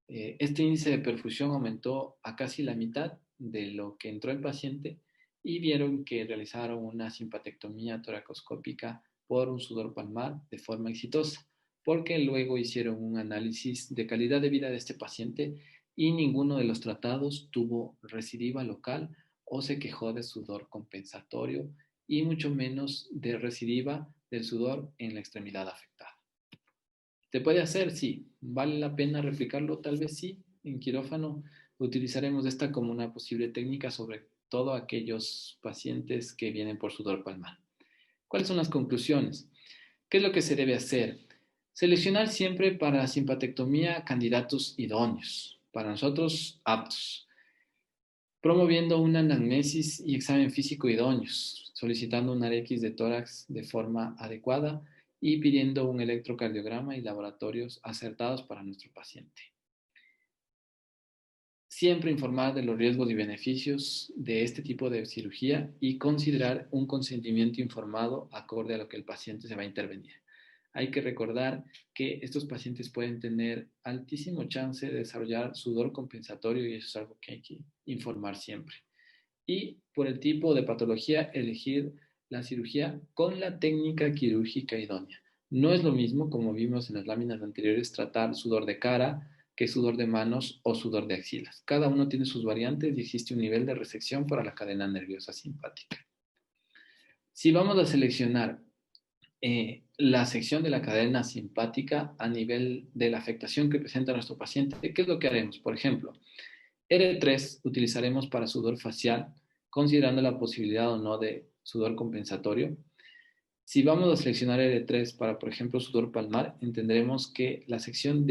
este índice de perfusión aumentó a casi la mitad de lo que entró el paciente y vieron que realizaron una simpatectomía toracoscópica por un sudor palmar de forma exitosa, porque luego hicieron un análisis de calidad de vida de este paciente y ninguno de los tratados tuvo recidiva local o se quejó de sudor compensatorio y mucho menos de recidiva del sudor en la extremidad afectada. ¿Se puede hacer? Sí. ¿Vale la pena replicarlo? Tal vez sí. En quirófano utilizaremos esta como una posible técnica, sobre todo aquellos pacientes que vienen por sudor palmar. ¿Cuáles son las conclusiones? ¿Qué es lo que se debe hacer? Seleccionar siempre para la simpatectomía candidatos idóneos, para nosotros aptos, promoviendo una anamnesis y examen físico idóneos, solicitando un X de tórax de forma adecuada y pidiendo un electrocardiograma y laboratorios acertados para nuestro paciente. Siempre informar de los riesgos y beneficios de este tipo de cirugía y considerar un consentimiento informado acorde a lo que el paciente se va a intervenir. Hay que recordar que estos pacientes pueden tener altísimo chance de desarrollar sudor compensatorio y eso es algo que hay que informar siempre. Y por el tipo de patología, elegir la cirugía con la técnica quirúrgica idónea. No es lo mismo, como vimos en las láminas anteriores, tratar sudor de cara que sudor de manos o sudor de axilas. Cada uno tiene sus variantes y existe un nivel de resección para la cadena nerviosa simpática. Si vamos a seleccionar la sección de la cadena simpática a nivel de la afectación que presenta nuestro paciente, ¿qué es lo que haremos? Por ejemplo, R3 utilizaremos para sudor facial, considerando la posibilidad o no de sudor compensatorio. Si vamos a seleccionar R3 para, por ejemplo, sudor palmar, entenderemos que la sección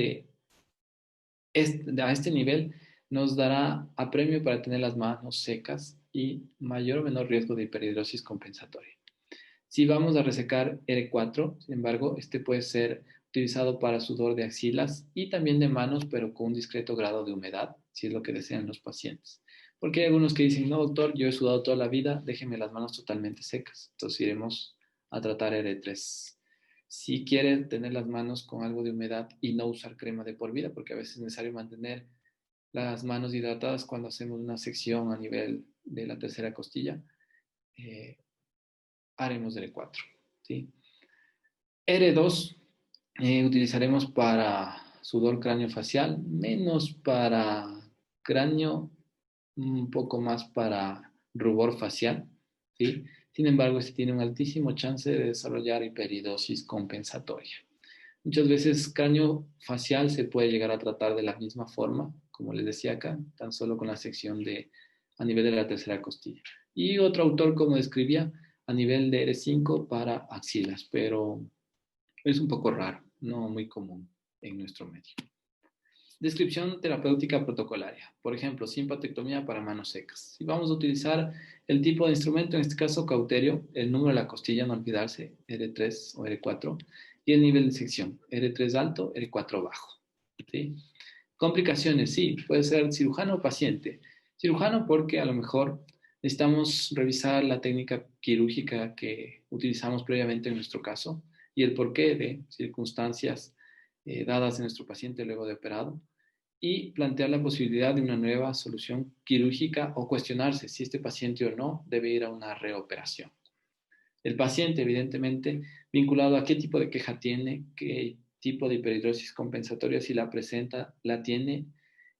a este nivel nos dará apremio para tener las manos secas y mayor o menor riesgo de hiperhidrosis compensatoria. Si vamos a resecar R4, sin embargo, este puede ser utilizado para sudor de axilas y también de manos, pero con un discreto grado de humedad, si es lo que desean los pacientes. Porque hay algunos que dicen, no, doctor, yo he sudado toda la vida, déjenme las manos totalmente secas. Entonces iremos a tratar R3. Si quieren tener las manos con algo de humedad y no usar crema de por vida, porque a veces es necesario mantener las manos hidratadas cuando hacemos una sección a nivel de la tercera costilla, haremos R4. ¿Sí? R2 utilizaremos para sudor craneofacial, menos para cráneo, un poco más para rubor facial. ¿Sí? Sin embargo, este tiene un altísimo chance de desarrollar hiperidosis compensatoria. Muchas veces cráneo facial se puede llegar a tratar de la misma forma, como les decía acá, tan solo con la sección a nivel de la tercera costilla. Y otro autor, como describía, a nivel de R5 para axilas, pero es un poco raro, no muy común en nuestro medio. Descripción terapéutica protocolaria. Por ejemplo, simpatectomía para manos secas. Si vamos a utilizar el tipo de instrumento, en este caso cauterio, el número de la costilla, no olvidarse, R3 o R4, y el nivel de sección, R3 alto, R4 bajo. ¿Sí? Complicaciones, sí, puede ser cirujano o paciente. Cirujano porque a lo mejor necesitamos revisar la técnica quirúrgica que utilizamos previamente en nuestro caso y el porqué de circunstancias dadas en nuestro paciente luego de operado y plantear la posibilidad de una nueva solución quirúrgica o cuestionarse si este paciente o no debe ir a una reoperación. El paciente, evidentemente, vinculado a qué tipo de queja tiene, qué tipo de hiperhidrosis compensatoria, si la presenta, la tiene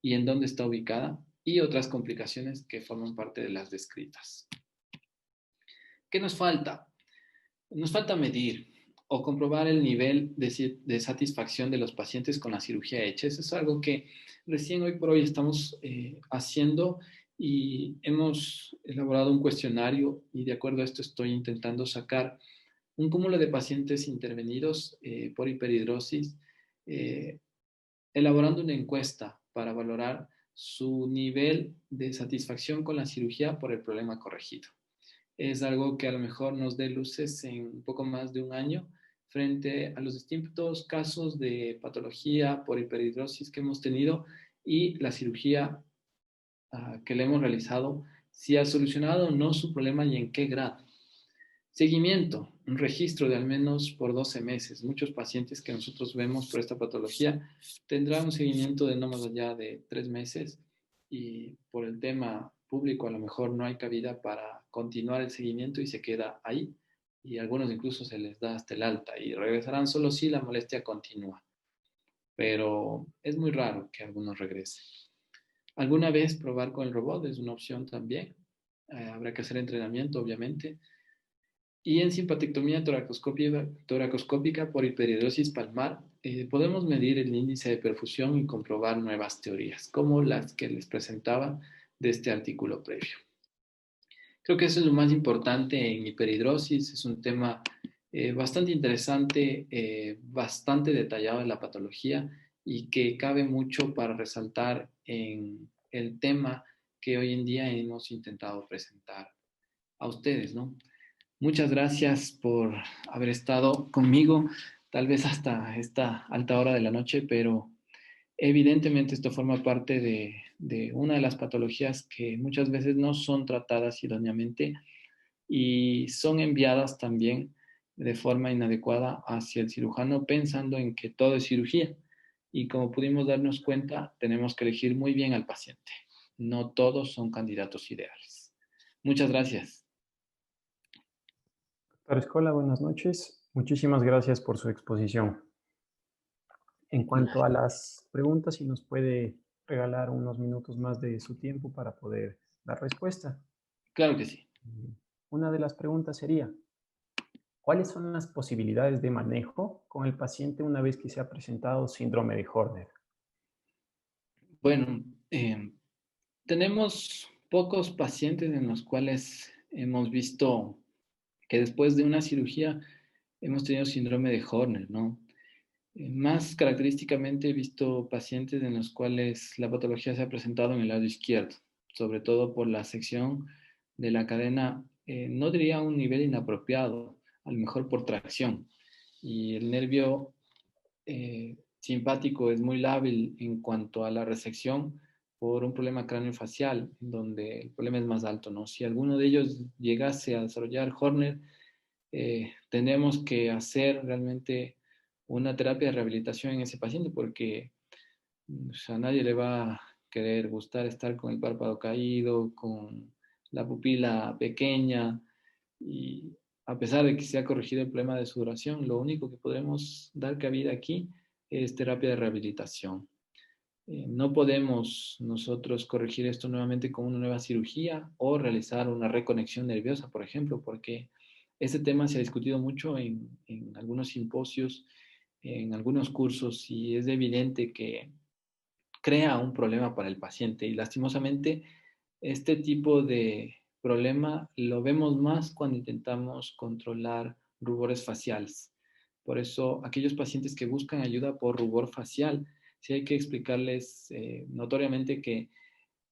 y en dónde está ubicada, y otras complicaciones que forman parte de las descritas. ¿Qué nos falta? Nos falta medir. o comprobar el nivel de satisfacción de los pacientes con la cirugía hecha. Eso es algo que recién hoy por hoy estamos haciendo y hemos elaborado un cuestionario y de acuerdo a esto estoy intentando sacar un cúmulo de pacientes intervenidos por hiperhidrosis, eh, elaborando una encuesta para valorar su nivel de satisfacción con la cirugía por el problema corregido. Es algo que a lo mejor nos dé luces en un poco más de un año frente a los distintos casos de patología por hiperhidrosis que hemos tenido y la cirugía que le hemos realizado, si ha solucionado o no su problema y en qué grado. Seguimiento, un registro de al menos por 12 meses. Muchos pacientes que nosotros vemos por esta patología tendrán un seguimiento de no más allá de 3 meses y por el tema público a lo mejor no hay cabida para continuar el seguimiento y se queda ahí y a algunos incluso se les da hasta el alta y regresarán solo si la molestia continúa, pero es muy raro que algunos regresen. Alguna vez probar con el robot es una opción también. Habrá que hacer entrenamiento, obviamente. Y en simpatectomía toracoscópica por hiperhidrosis palmar, podemos medir el índice de perfusión y comprobar nuevas teorías, como las que les presentaba de este artículo previo. Creo que eso es lo más importante en hiperhidrosis. Es un tema bastante interesante, bastante detallado en la patología y que cabe mucho para resaltar en el tema que hoy en día hemos intentado presentar a ustedes, ¿no? Muchas gracias por haber estado conmigo, tal vez hasta esta alta hora de la noche, pero evidentemente esto forma parte de una de las patologías que muchas veces no son tratadas idóneamente y son enviadas también de forma inadecuada hacia el cirujano pensando en que todo es cirugía. Y como pudimos darnos cuenta, tenemos que elegir muy bien al paciente. No todos son candidatos ideales. Muchas gracias. Doctor Escola, buenas noches. Muchísimas gracias por su exposición. En cuanto a las preguntas, si nos puede regalar unos minutos más de su tiempo para poder dar respuesta. Claro que sí. Una de las preguntas sería, ¿cuáles son las posibilidades de manejo con el paciente una vez que se ha presentado síndrome de Horner? Bueno, tenemos pocos pacientes en los cuales hemos visto que después de una cirugía hemos tenido síndrome de Horner, ¿no? Más característicamente he visto pacientes en los cuales la patología se ha presentado en el lado izquierdo, sobre todo por la sección de la cadena, no diría a un nivel inapropiado, a lo mejor por tracción. Y el nervio simpático es muy lábil en cuanto a la resección por un problema craneofacial, donde el problema es más alto, ¿no? Si alguno de ellos llegase a desarrollar Horner, tendremos que hacer realmente una terapia de rehabilitación en ese paciente porque a nadie le va a querer gustar estar con el párpado caído, con la pupila pequeña y a pesar de que se ha corregido el problema de sudoración, lo único que podemos dar cabida aquí es terapia de rehabilitación. No podemos nosotros corregir esto nuevamente con una nueva cirugía o realizar una reconexión nerviosa, por ejemplo, porque este tema se ha discutido mucho en algunos simposios, en algunos cursos y es evidente que crea un problema para el paciente y lastimosamente este tipo de problema lo vemos más cuando intentamos controlar rubores faciales. Por eso, aquellos pacientes que buscan ayuda por rubor facial, sí hay que explicarles notoriamente que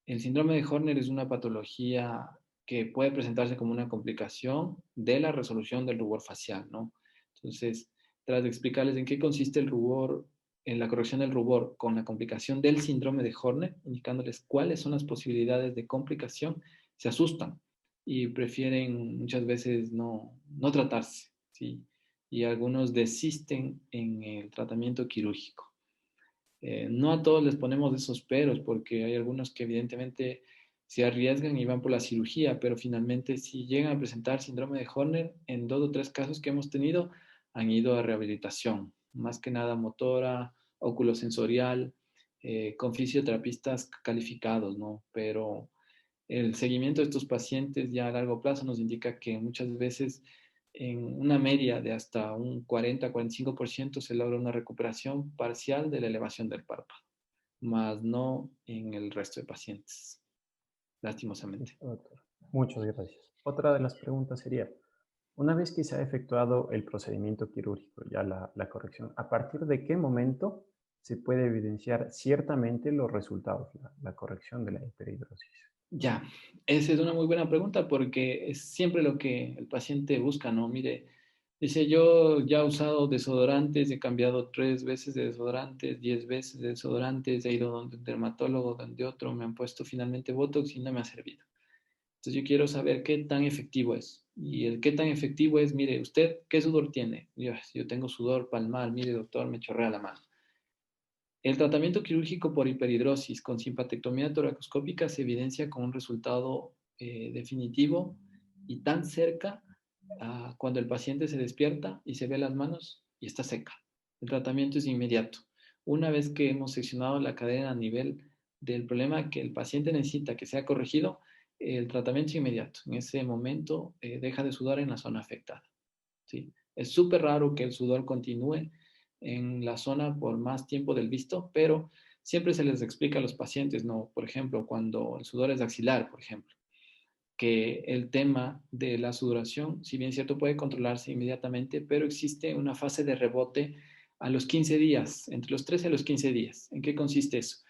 el síndrome de Horner es una patología que puede presentarse como una complicación de la resolución del rubor facial, ¿no? Entonces, tras de explicarles en qué consiste el rubor, en la corrección del rubor con la complicación del síndrome de Horner, indicándoles cuáles son las posibilidades de complicación, se asustan y prefieren muchas veces no tratarse, ¿sí? Y algunos desisten en el tratamiento quirúrgico. No a todos les ponemos esos peros porque hay algunos que evidentemente se arriesgan y van por la cirugía, pero finalmente si llegan a presentar síndrome de Horner, en 2 o 3 casos que hemos tenido, han ido a rehabilitación, más que nada motora, oculosensorial, con fisioterapistas calificados, ¿no? Pero el seguimiento de estos pacientes ya a largo plazo nos indica que muchas veces en una media de hasta un 40-45% se logra una recuperación parcial de la elevación del párpado, más no en el resto de pacientes, lastimosamente. Listo, doctor. Muchas gracias. Otra de las preguntas sería, una vez que se ha efectuado el procedimiento quirúrgico, ya la corrección, ¿a partir de qué momento se puede evidenciar ciertamente los resultados, la corrección de la hiperhidrosis? Ya, esa es una muy buena pregunta porque es siempre lo que el paciente busca, ¿no? Mire, dice, yo ya he usado desodorantes, he cambiado 3 veces de desodorantes, 10 veces de desodorantes, he ido donde un dermatólogo, donde otro, me han puesto finalmente Botox y no me ha servido. Entonces yo quiero saber qué tan efectivo es. Y el qué tan efectivo es, mire, ¿usted qué sudor tiene? Yo tengo sudor palmar, mire doctor, me chorrea la mano. El tratamiento quirúrgico por hiperhidrosis con simpatectomía toracoscópica se evidencia con un resultado definitivo y tan cerca cuando el paciente se despierta y se ve las manos y está seca. El tratamiento es inmediato. Una vez que hemos seccionado la cadena a nivel del problema que el paciente necesita que sea corregido, el tratamiento es inmediato. En ese momento deja de sudar en la zona afectada. ¿Sí? Es súper raro que el sudor continúe en la zona por más tiempo del visto, pero siempre se les explica a los pacientes, ¿no? Por ejemplo, cuando el sudor es axilar, por ejemplo, que el tema de la sudoración, si bien cierto, puede controlarse inmediatamente, pero existe una fase de rebote a los 15 días, entre los 13 a los 15 días. ¿En qué consiste eso?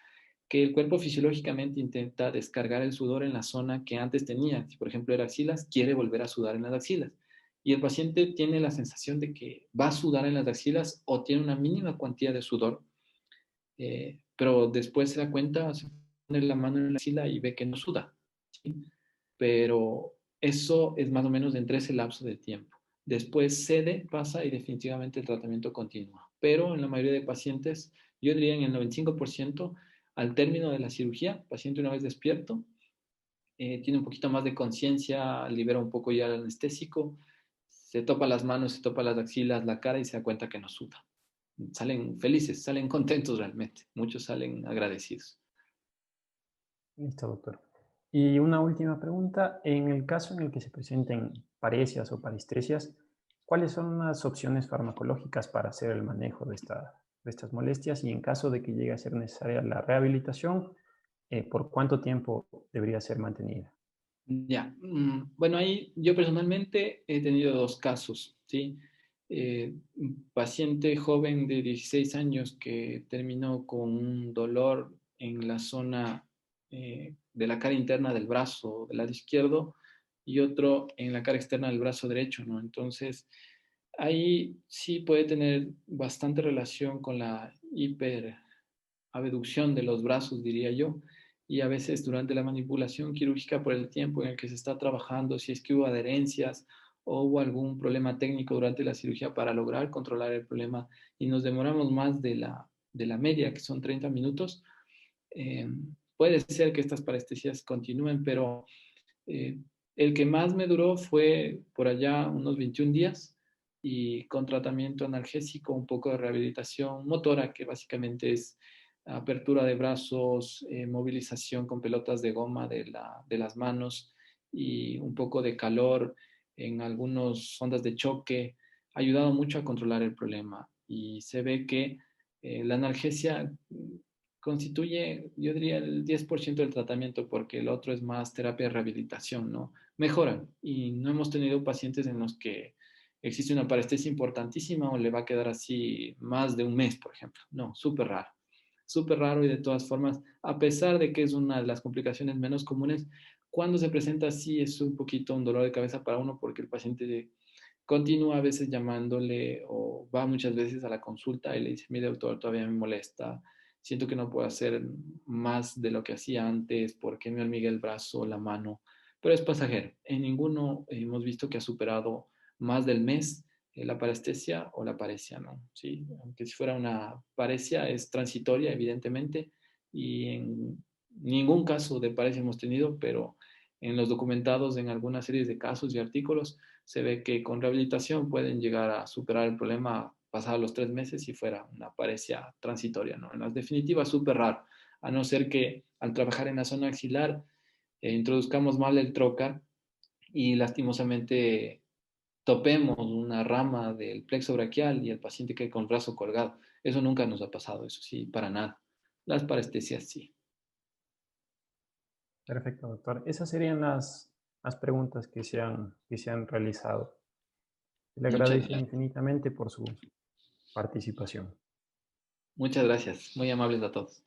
Que el cuerpo fisiológicamente intenta descargar el sudor en la zona que antes tenía. Si por ejemplo era axilas, quiere volver a sudar en las axilas. Y el paciente tiene la sensación de que va a sudar en las axilas o tiene una mínima cantidad de sudor, pero después se da cuenta, se pone la mano en la axila y ve que no suda. ¿Sí? Pero eso es más o menos entre ese lapso de tiempo. Después cede, pasa y definitivamente el tratamiento continúa. Pero en la mayoría de pacientes, yo diría en el 95%, al término de la cirugía, el paciente una vez despierto, tiene un poquito más de conciencia, libera un poco ya el anestésico, se topa las manos, se topa las axilas, la cara y se da cuenta que no suda. Salen felices, salen contentos realmente. Muchos salen agradecidos. Listo, doctor. Y una última pregunta. En el caso en el que se presenten parecias o parestesias, ¿cuáles son las opciones farmacológicas para hacer el manejo de estas molestias? Y en caso de que llegue a ser necesaria la rehabilitación, ¿por cuánto tiempo debería ser mantenida? Ya, bueno, ahí yo personalmente he tenido 2 casos, ¿sí? Un paciente joven de 16 años que terminó con un dolor en la zona de la cara interna del brazo del lado izquierdo y otro en la cara externa del brazo derecho, ¿no? Entonces, ahí sí puede tener bastante relación con la hiperabducción de los brazos, diría yo, y a veces durante la manipulación quirúrgica por el tiempo en el que se está trabajando, si es que hubo adherencias o hubo algún problema técnico durante la cirugía para lograr controlar el problema y nos demoramos más de la media, que son 30 minutos, eh, puede ser que estas parestesias continúen, pero eh, el que más me duró fue por allá unos 21 días y con tratamiento analgésico, un poco de rehabilitación motora, que básicamente es apertura de brazos, movilización con pelotas de goma de las manos y un poco de calor en algunas ondas de choque, ha ayudado mucho a controlar el problema. Y se ve que la analgesia constituye, yo diría, el 10% del tratamiento porque el otro es más terapia de rehabilitación, ¿no? Mejoran y no hemos tenido pacientes en los que existe una parestesia importantísima o le va a quedar así más de un mes, por ejemplo. No, súper raro y de todas formas, a pesar de que es una de las complicaciones menos comunes, cuando se presenta así es un poquito un dolor de cabeza para uno porque el paciente continúa a veces llamándole o va muchas veces a la consulta y le dice, mire doctor, todavía me molesta, siento que no puedo hacer más de lo que hacía antes, porque me hormiga el brazo, la mano, pero es pasajero. En ninguno hemos visto que ha superado más del mes la parestesia o la paresia, ¿no? Sí, aunque si fuera una paresia es transitoria, evidentemente, y en ningún caso de paresia hemos tenido, pero en los documentados en algunas series de casos y artículos se ve que con rehabilitación pueden llegar a superar el problema pasados los 3 meses si fuera una paresia transitoria, ¿no? En las definitivas, súper raro, a no ser que al trabajar en la zona axilar introduzcamos mal el trocar y lastimosamente topemos una rama del plexo braquial y el paciente quede con el brazo colgado. Eso nunca nos ha pasado, eso sí, para nada. Las parestesias sí. Perfecto, doctor. Esas serían las preguntas que se han realizado. Le Muchas agradezco gracias. infinitamente por su participación. Muchas gracias. Muy amables a todos.